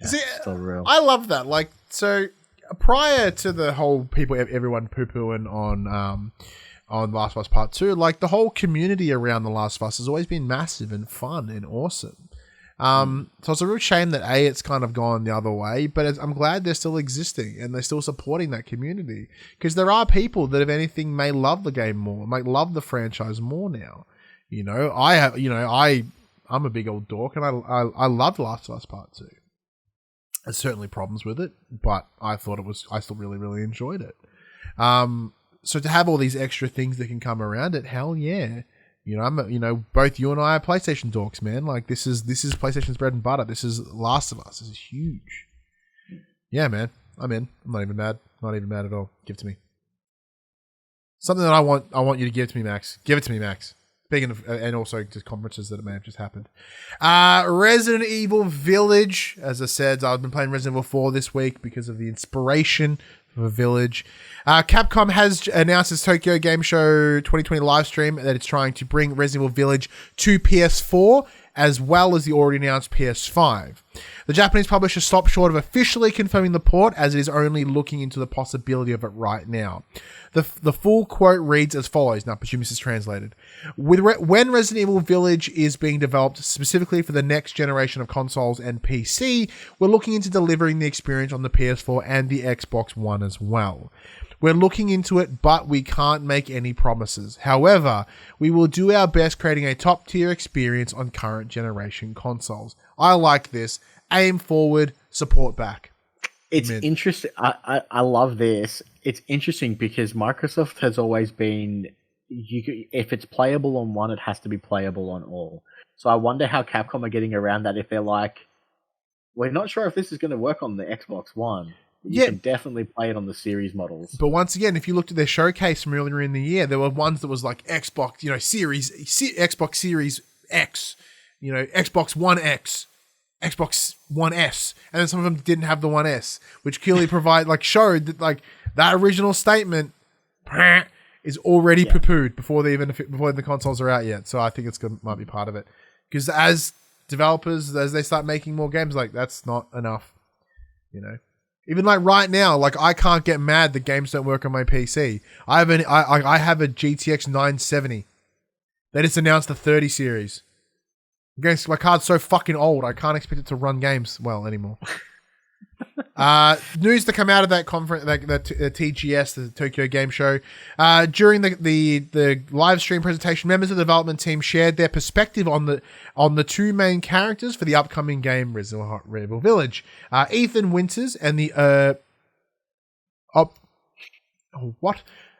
See, still real. I love that. Like, so prior to the whole everyone poo-pooing on Last of Us Part 2, like the whole community around The Last of Us has always been massive and fun and awesome. So it's a real shame that it's kind of gone the other way, but I'm glad they're still existing and they're still supporting that community because there are people that, if anything, may love the game more, might love the franchise more now. You know, I'm a big old dork and I loved Last of Us Part 2. There's certainly problems with it, but I still really, really enjoyed it. So to have all these extra things that can come around it, hell yeah. You know, both you and I are PlayStation dorks, man. Like this is PlayStation's bread and butter. This is Last of Us. This is huge. Yeah, man. I'm in. I'm not even mad. Not even mad at all. Give it to me. Something that I want you to give to me, Max. Give it to me, Max. Speaking of, and also just conferences that may have just happened. Resident Evil Village. As I said, I've been playing Resident Evil 4 this week because of the inspiration of a village. Capcom has announced its Tokyo Game Show 2020 live stream that it's trying to bring Resident Evil Village to PS4 as well as the already announced PS5. The Japanese publisher stopped short of officially confirming the port as it is only looking into the possibility of it right now. The full quote reads as follows. Now, I presume this is translated. When Resident Evil Village is being developed specifically for the next generation of consoles and PC, we're looking into delivering the experience on the PS4 and the Xbox One as well. We're looking into it, but we can't make any promises. However, we will do our best creating a top-tier experience on current generation consoles. I like this. Aim forward, support back. It's interesting. I love this. It's interesting because Microsoft has always been, if it's playable on one, it has to be playable on all. So I wonder how Capcom are getting around that if they're like, we're not sure if this is going to work on the Xbox One. You can definitely play it on the series models. But once again, if you looked at their showcase from earlier in the year, there were ones that was like Xbox, Xbox Series X, Xbox One X, Xbox One S, and then some of them didn't have the One S, which clearly showed that that original statement is already poo-pooed before the consoles are out yet. So I think might be part of it, because as developers, as they start making more games, that's not enough, Even right now, I can't get mad that games don't work on my PC. I have a GTX 970. They just announced the 30 series. My card's so fucking old, I can't expect it to run games well anymore. News to come out of that conference, the TGS, the Tokyo Game Show. During the live stream presentation, members of the development team shared their perspective on the two main characters for the upcoming game, Resident Evil Village. Ethan Winters and the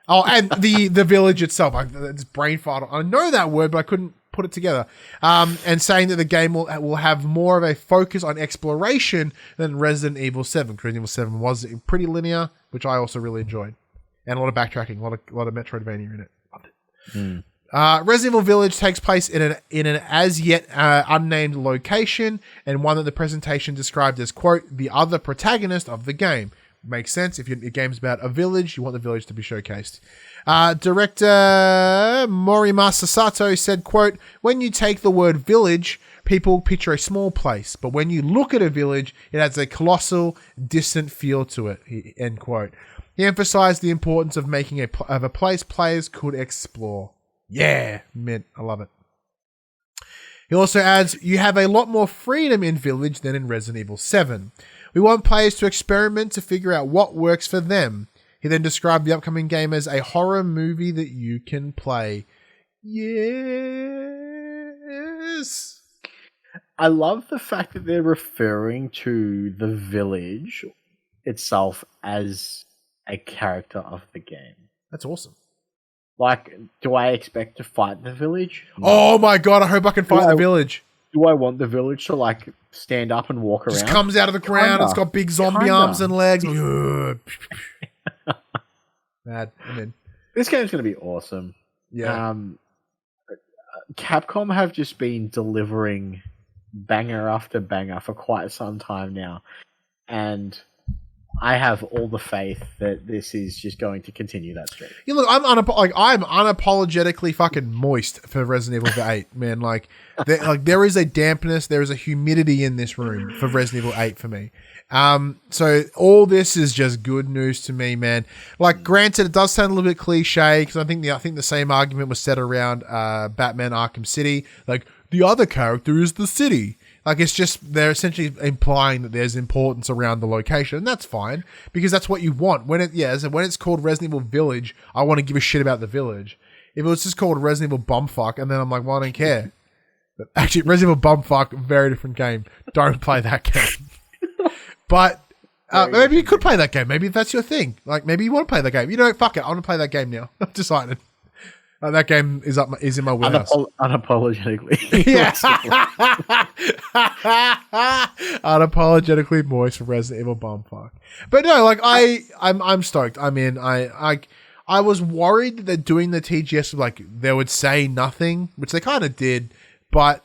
and the village itself. It's brain fart. I know that word, but I couldn't put it together. And saying that the game will have more of a focus on exploration than Resident Evil 7. Resident Evil 7 was pretty linear, which I also really enjoyed. And a lot of backtracking, a lot of Metroidvania in it. Loved it. Resident Evil Village takes place in an as yet unnamed location, and one that the presentation described as, quote, the other protagonist of the game. Makes sense. If your game's about a village, you want the village to be showcased. Director Morimasa Sato said, quote, when you take the word village, people picture a small place, but when you look at a village, it has a colossal, distant feel to it, end quote. He emphasized the importance of making a place players could explore. Yeah, mint. I love it. He also adds, you have a lot more freedom in Village than in Resident Evil 7. We want players to experiment to figure out what works for them. He then described the upcoming game as a horror movie that you can play. Yes. I love the fact that they're referring to the village itself as a character of the game. That's awesome. Do I expect to fight the village? No. Oh my god, I hope I can fight the village. Do I want the village to like stand up and walk around? Just comes out of the ground. It's got big zombie arms and legs. Mad. I'm in. This game's going to be awesome. Yeah. Capcom have just been delivering banger after banger for quite some time now, and I have all the faith that this is just going to continue that streak. Yeah, look, I'm unapologetically fucking moist for Resident Evil 8, man. There is a dampness, there is a humidity in this room for Resident Evil 8 for me. So all this is just good news to me, man. Like, granted, it does sound a little bit cliche because I think the same argument was said around Batman Arkham City. Like, the other character is the city. Like, it's just, they're essentially implying that there's importance around the location, and that's fine, because that's what you want. When it's called Resident Evil Village, I want to give a shit about the village. If it was just called Resident Evil Bumfuck, and then I'm like, well, I don't care. But actually, Resident Evil Bumfuck, very different game. Don't play that game. But maybe you could play that game. Maybe that's your thing. Like, maybe you want to play that game. You know, fuck it, I want to play that game now. I've decided. That game is in my wheelhouse. Unapologetically. Yeah. Unapologetically moist for Resident Evil Bumfuck. But no, like I'm stoked. I mean, I was worried that they're doing the TGS like they would say nothing, which they kind of did, but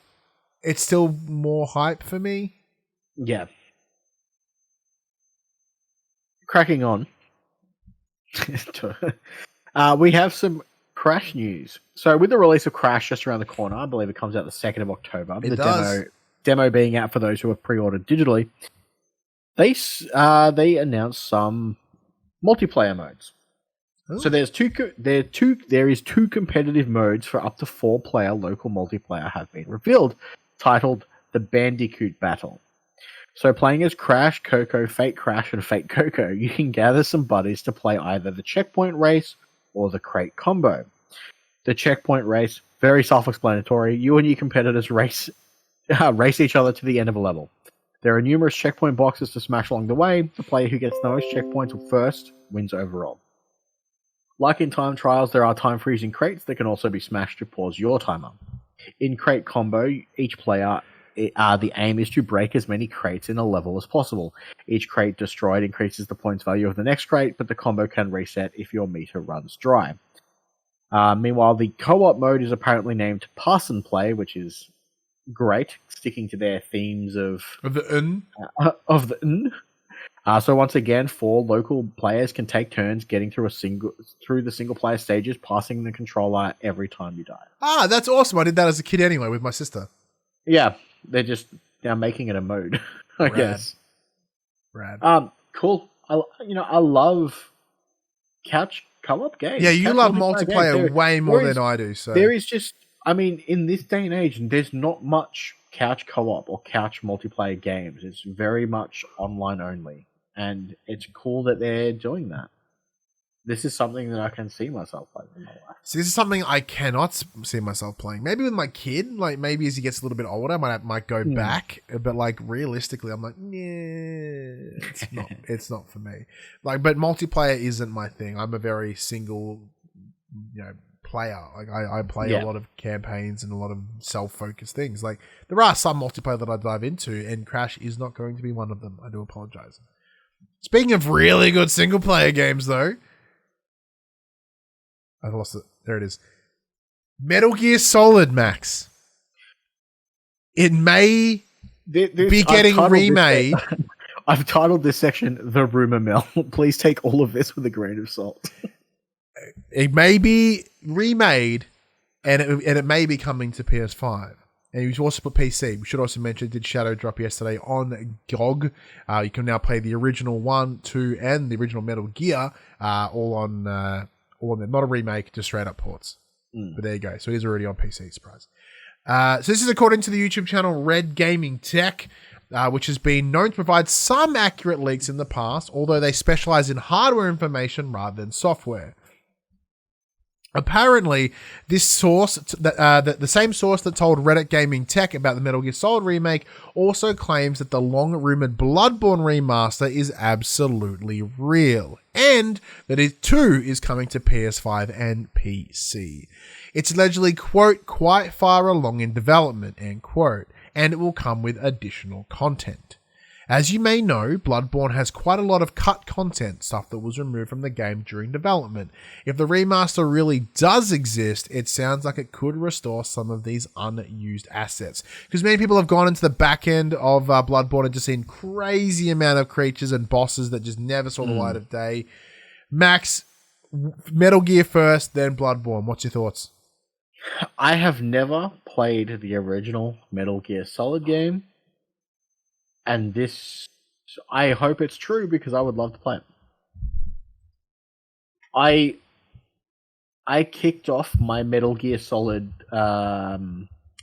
it's still more hype for me. Yeah. Cracking on. We have some Crash news. So with the release of Crash just around the corner, I believe it comes out the 2nd of October. It does. Demo being out for those who have pre-ordered digitally. They announced some multiplayer modes. Ooh. So there is two competitive modes for up to 4-player local multiplayer have been revealed, titled the Bandicoot Battle. So playing as Crash, Coco, Fake Crash, and Fake Coco, you can gather some buddies to play either the checkpoint race or the crate combo. The checkpoint race, very self-explanatory. You and your competitors race each other to the end of a level. There are numerous checkpoint boxes to smash along the way. The player who gets the most checkpoints first wins overall. Like in time trials, there are time freezing crates that can also be smashed to pause your timer. In crate combo, each player, the aim is to break as many crates in a level as possible. Each crate destroyed increases the points value of the next crate, but the combo can reset if your meter runs dry. Meanwhile, the co-op mode is apparently named Pass and Play, which is great, sticking to their themes of the So once again, 4 local players can take turns getting through the single player stages, passing the controller every time you die. That's awesome. I did that as a kid anyway with my sister. Yeah. They're just now making it a mode, I guess. Rad. Cool. I love couch co-op games. Yeah, you love multiplayer way more than I do. So there is just, in this day and age, there's not much couch co-op or couch multiplayer games. It's very much online only, and it's cool that they're doing that. This is something that I can see myself playing in my life. So this is something I cannot see myself playing. Maybe with my kid, like maybe as he gets a little bit older, I might go back. But like realistically, I'm like, yeah, it's not for me. Like, but multiplayer isn't my thing. I'm a very single, player. Like I play a lot of campaigns and a lot of self-focused things. Like there are some multiplayer that I dive into, and Crash is not going to be one of them. I do apologize. Speaking of really good single player games, though. I've lost it. There it is. Metal Gear Solid, Max. It may be getting remade. I've titled this section The Rumor Mill. Please take all of this with a grain of salt. It may be remade, and it may be coming to PS5. And you also put PC. We should also mention it did shadow drop yesterday on GOG. You can now play the original 1, 2, and the original Metal Gear all on there. Not a remake, just straight up ports. But there you go. So it is already on PC, surprise. So this is according to the YouTube channel Red Gaming Tech, which has been known to provide some accurate leaks in the past, although they specialize in hardware information rather than software. Apparently, this source, the same source that told Reddit Gaming Tech about the Metal Gear Solid remake, also claims that the long-rumored Bloodborne remaster is absolutely real, and that it too is coming to PS5 and PC. It's allegedly, quote, quite far along in development, end quote, and it will come with additional content. As you may know, Bloodborne has quite a lot of cut content, stuff that was removed from the game during development. If the remaster really does exist, it sounds like it could restore some of these unused assets. Because many people have gone into the back end of Bloodborne and just seen crazy amount of creatures and bosses that just never saw the light of day. Max, Metal Gear first, then Bloodborne. What's your thoughts? I have never played the original Metal Gear Solid game. And this, I hope it's true because I would love to play it. I kicked off my Metal Gear Solid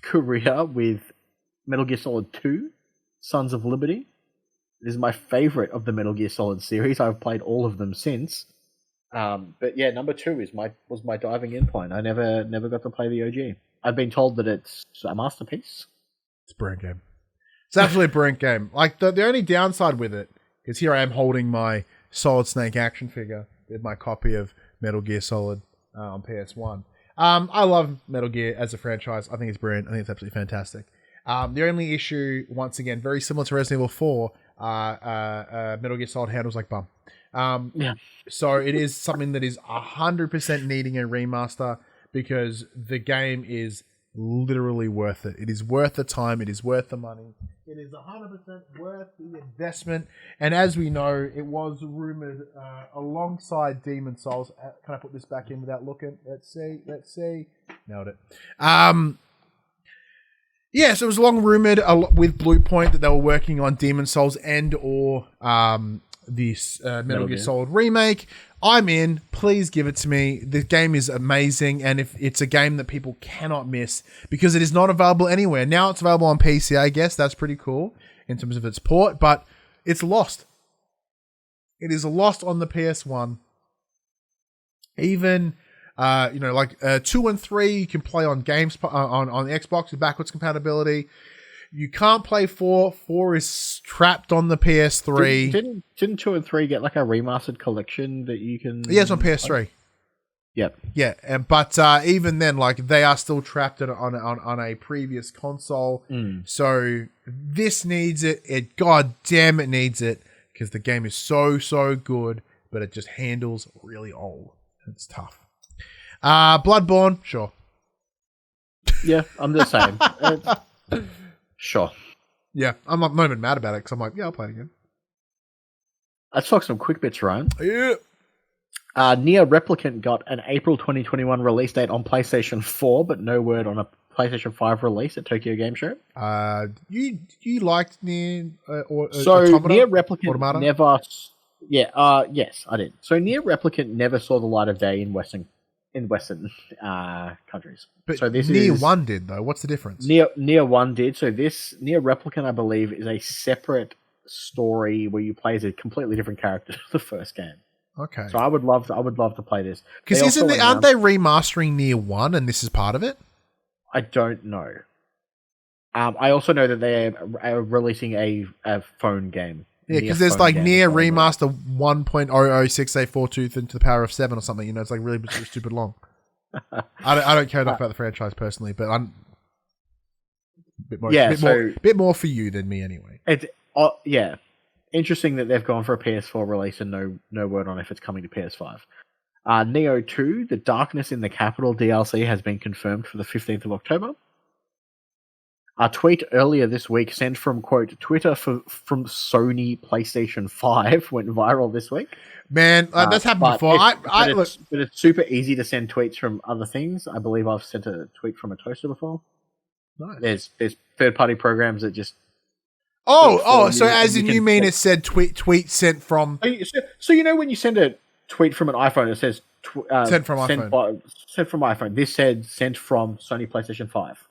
career with Metal Gear Solid 2, Sons of Liberty. It is my favorite of the Metal Gear Solid series. I've played all of them since. But yeah, number 2 was my diving in point. I never got to play the OG. I've been told that it's a masterpiece. It's a brilliant game. It's absolutely a brilliant game. Like, the only downside with it is here I am holding my Solid Snake action figure with my copy of Metal Gear Solid on PS1. I love Metal Gear as a franchise. I think it's brilliant. I think it's absolutely fantastic. The only issue, once again, very similar to Resident Evil 4, Metal Gear Solid handles like bum. So it is something that is 100% needing a remaster because the game is literally worth it. It is worth the time. It is worth the money. It is 100% worth the investment. And as we know, it was rumored alongside Demon Souls. Can I put this back in without looking? Let's see. Nailed it. Yes, it was long rumored with Bluepoint that they were working on Demon Souls and or this Metal Gear Solid remake. I'm in. Please give it to me. The game is amazing, and if it's a game that people cannot miss because it is not available anywhere. Now it's available on PC, I guess. That's pretty cool in terms of its port, but it's lost. It is lost on the PS1. Even 2 and 3 you can play on games on Xbox with backwards compatibility. You can't play 4. 4 is trapped on the PS3. Didn't 2 and 3 get like a remastered collection that you can... Yeah, it's on PS3. Yep. Yeah, but even then, like, they are still trapped on a previous console. So this needs it. God damn it needs it because the game is so good, but it just handles really old. It's tough. Bloodborne, sure. Yeah, I'm the same. Sure. Yeah, I'm not even mad about it because I'm like, yeah, I'll play it again. Let's talk some quick bits, Ryan. Yeah. Nier Replicant got an April 2021 release date on PlayStation 4, but no word on a PlayStation 5 release at Tokyo Game Show. You liked Nier Automata? Nier Replicant Automata? never... Yeah, yes, I did. So Nier Replicant never saw the light of day in Western countries. But so this Nier 1 did, though. What's the difference? Nier 1 did. So this Nier Replicant, I believe, is a separate story where you play as a completely different character to the first game. Okay. So I would love to play this. Because aren't they remastering Nier 1 and this is part of it? I don't know. I also know that they are releasing a phone game. Yeah, because there's like Nier Remaster 1.00684 into the power of 7 or something. You know, it's like really stupid long. I don't care enough about the franchise personally, but I'm bit more for you than me anyway. It's interesting that they've gone for a PS4 release and no word on if it's coming to PS5. Nioh 2, The Darkness in the Capital DLC has been confirmed for the 15th of October. A tweet earlier this week sent from, quote, Twitter from Sony PlayStation 5 went viral this week. Man, that's happened before. But it's super easy to send tweets from other things. I believe I've sent a tweet from a toaster before. Nice. There's third-party programs that just... So as in you mean it said tweet sent from... So you know when you send a tweet from an iPhone, it says... sent from iPhone. Sent from iPhone. This said sent from Sony PlayStation 5.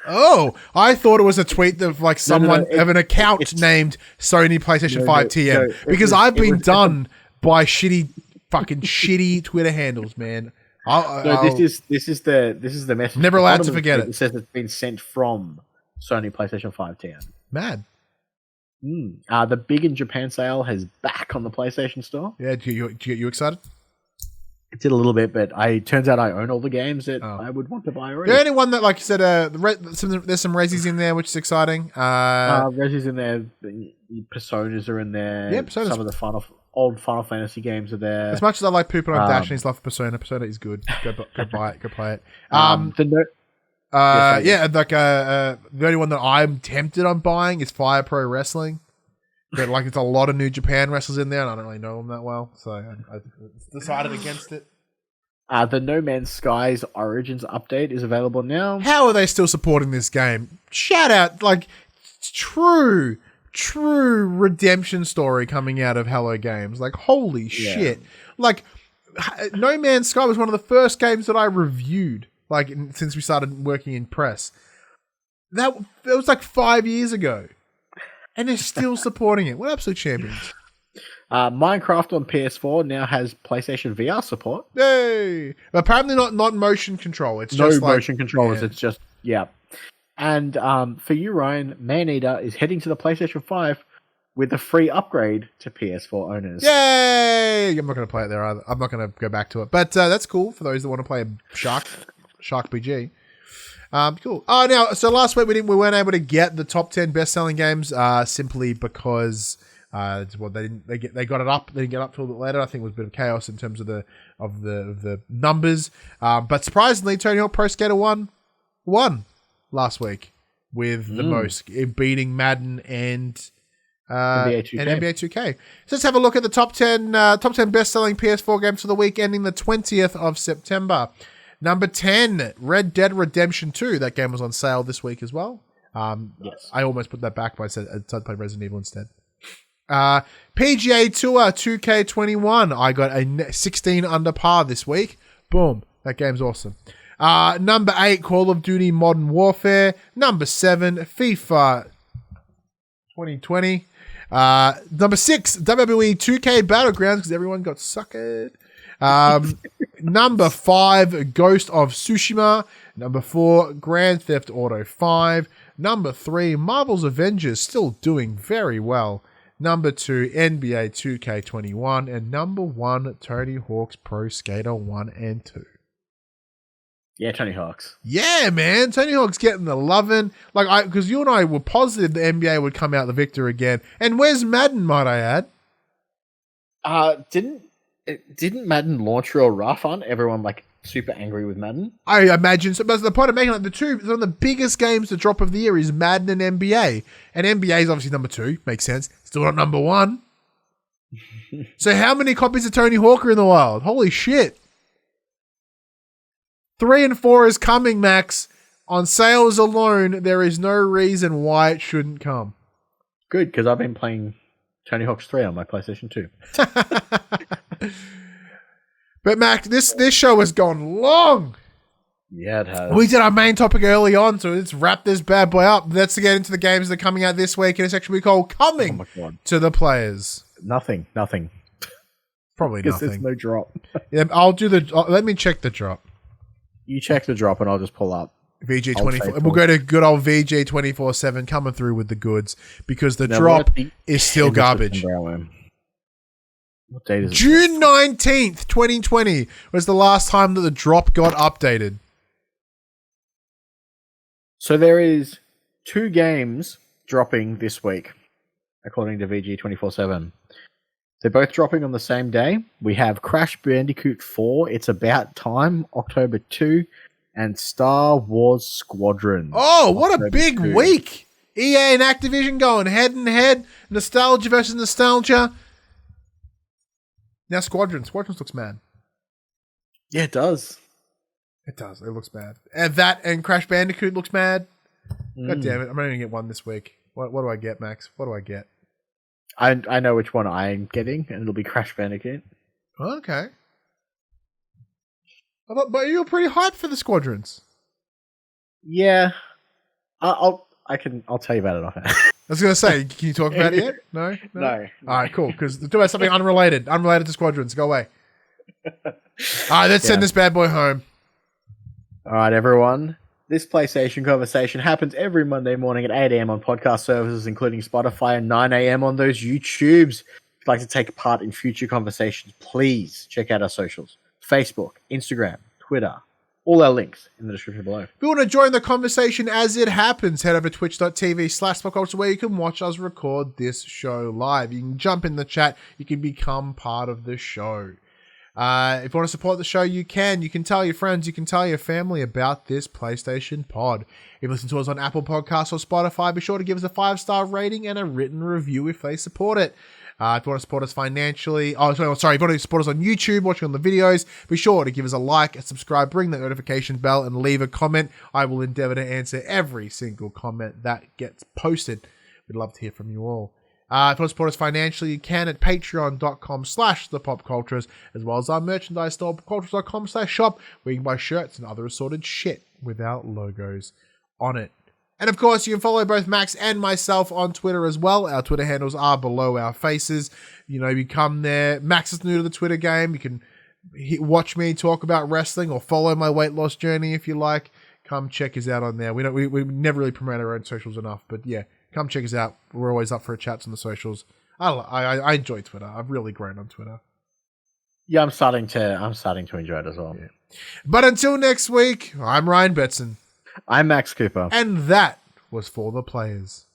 Oh, I thought it was a tweet of like someone of an account named Sony PlayStation 5 TM because I've been done by shitty Twitter handles, man. This is the message. Never allowed to forget it. It says it's been sent from Sony PlayStation 5 TM. Mad. The Big in Japan sale is back on the PlayStation Store. Yeah, do you excited? did a little bit, but turns out I own all the games that I would want to buy already. The only one that, like you said, there's some Resis in there, which is exciting. Resis in there, the Personas are in there. Yeah, Personas. Some of the old Final Fantasy games are there. As much as I like pooping on Dashing's love for Persona is good. Go buy it, go play it. The only one that I'm tempted on buying is Fire Pro Wrestling. But like, it's a lot of New Japan wrestlers in there, and I don't really know them that well, so I decided against it. The No Man's Skies Origins update is available now. How are they still supporting this game? Shout out, like, true redemption story coming out of Hello Games. Like, holy shit. Like, No Man's Sky was one of the first games that I reviewed, like, since we started working in press. That was like 5 years ago. And they're still supporting it. What absolute champions. Minecraft on PS4 now has PlayStation VR support. Yay! But apparently not motion control. It's just no motion controllers. Yeah. It's just, And for you, Ryan, Maneater is heading to the PlayStation 5 with a free upgrade to PS4 owners. Yay! I'm not going to play it there either. I'm not going to go back to it. But that's cool for those that want to play a Shark PG. Cool. Oh, now, so last week we weren't able to get the top 10 best-selling games simply because they got it up. They didn't get up till a bit later. I think it was a bit of chaos in terms of the numbers. But surprisingly, Tony Hawk Pro Skater 1 won last week with the most, beating Madden and NBA 2K. So let's have a look at the top 10 best-selling PS4 games for the week ending the 20th of September. Number 10, Red Dead Redemption 2. That game was on sale this week as well. Yes. I almost put that back, but I said I'd play Resident Evil instead. PGA Tour 2K21. I got a 16 under par this week. Boom. That game's awesome. Number 8, Call of Duty Modern Warfare. Number 7, FIFA 2020. Number 6, WWE 2K Battlegrounds, because everyone got suckered. Number 5, Ghost of Tsushima. Number 4, Grand Theft Auto 5. Number 3, Marvel's Avengers, still doing very well. Number 2, NBA 2K21. And number 1, Tony Hawk's Pro Skater 1 and 2. Yeah, Tony Hawk's. Yeah, man. Tony Hawk's getting the loving. Like, because you and I were positive the NBA would come out the victor again. And where's Madden, might I add? Didn't Madden launch real rough on everyone, like, super angry with Madden? I imagine so. But the point of making, like, one of the biggest games to drop of the year is Madden and NBA. And NBA is obviously number 2. Makes sense. Still not number 1. So how many copies of Tony Hawk are in the wild? Holy shit. 3 and 4 is coming, Max. On sales alone, there is no reason why it shouldn't come. Good, because I've been playing Tony Hawk's 3 on my PlayStation 2. But Mac, this show has gone long. Yeah, it has. We did our main topic early on, so let's wrap this bad boy up. Let's get into the games that are coming out this week in a section we call Coming to the Players. Nothing. Probably nothing. There's no drop. Yeah, let me check the drop. You check the drop and I'll just pull up. VG24. We'll go to good old VG247 coming through with the goods because the drop is still garbage. What date is it? June 19th, 2020 was the last time that the drop got updated. So there is 2 games dropping this week, according to VG247. They're both dropping on the same day. We have Crash Bandicoot 4, It's About Time, October 2, and Star Wars Squadron. Oh, what a big week! EA and Activision going head and head. Nostalgia versus nostalgia. Now Squadrons looks mad. Yeah, it does. It does. It looks bad. And that and Crash Bandicoot looks mad. God damn it. I'm only going to get one this week. What do I get, Max? What do I get? I know which one I'm getting, and it'll be Crash Bandicoot. Okay. But you were pretty hyped for the Squadrons. Yeah. I'll tell you about it off air. I was going to say, can you talk about it yet? No? No. All right, cool. Because do about something unrelated to Squadrons. Go away. All right, let's send this bad boy home. All right, everyone. This PlayStation conversation happens every Monday morning at 8 a.m. on podcast services, including Spotify, and 9 a.m. on those YouTubes. If you'd like to take part in future conversations, please check out our socials. Facebook, Instagram, Twitter. All our links in the description below. If you want to join the conversation as it happens, head over to twitch.tv/popculture where you can watch us record this show live. You can jump in the chat. You can become part of the show. If you want to support the show, you can. You can tell your friends. You can tell your family about this PlayStation pod. If you listen to us on Apple Podcasts or Spotify, be sure to give us a 5-star rating and a written review if they support it. If you want to support us financially, if you want to support us on YouTube, watching on the videos, be sure to give us a like, a subscribe, ring that notification bell, and leave a comment. I will endeavor to answer every single comment that gets posted. We'd love to hear from you all. If you want to support us financially, you can at patreon.com/thepopcultures, as well as our merchandise store, popcultures.com/shop, where you can buy shirts and other assorted shit without logos on it. And of course, you can follow both Max and myself on Twitter as well. Our Twitter handles are below our faces. You come there. Max is new to the Twitter game. You can watch me talk about wrestling or follow my weight loss journey if you like. Come check us out on there. We never really promote our own socials enough, but yeah, come check us out. We're always up for chats on the socials. I enjoy Twitter. I've really grown on Twitter. Yeah, I'm starting to enjoy it as well. Yeah. But until next week, I'm Ryan Betson. I'm Max Cooper. And that was For the Players.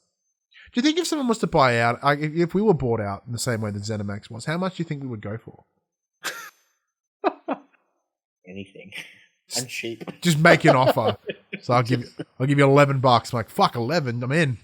Do you think if someone was to buy out, if we were bought out in the same way that Zenimax was, how much do you think we would go for? Anything. I'm cheap. Just make an offer. So I'll give you $11. I'm like, fuck 11, I'm in.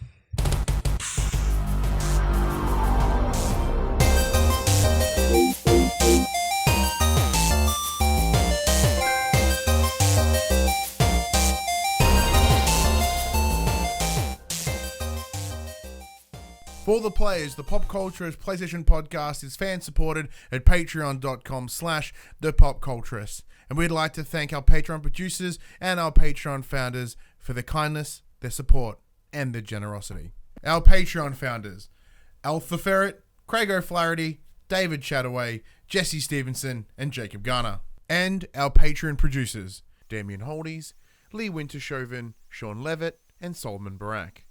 For the Players, the Pop Culturist PlayStation podcast is fan-supported at patreon.com/thepopculturist. And we'd like to thank our Patreon producers and our Patreon founders for their kindness, their support, and their generosity. Our Patreon founders: Alpha Ferret, Craig O'Flaherty, David Chataway, Jesse Stevenson, and Jacob Garner. And our Patreon producers: Damien Holdies, Lee Wintershoven, Sean Levitt, and Solomon Barak.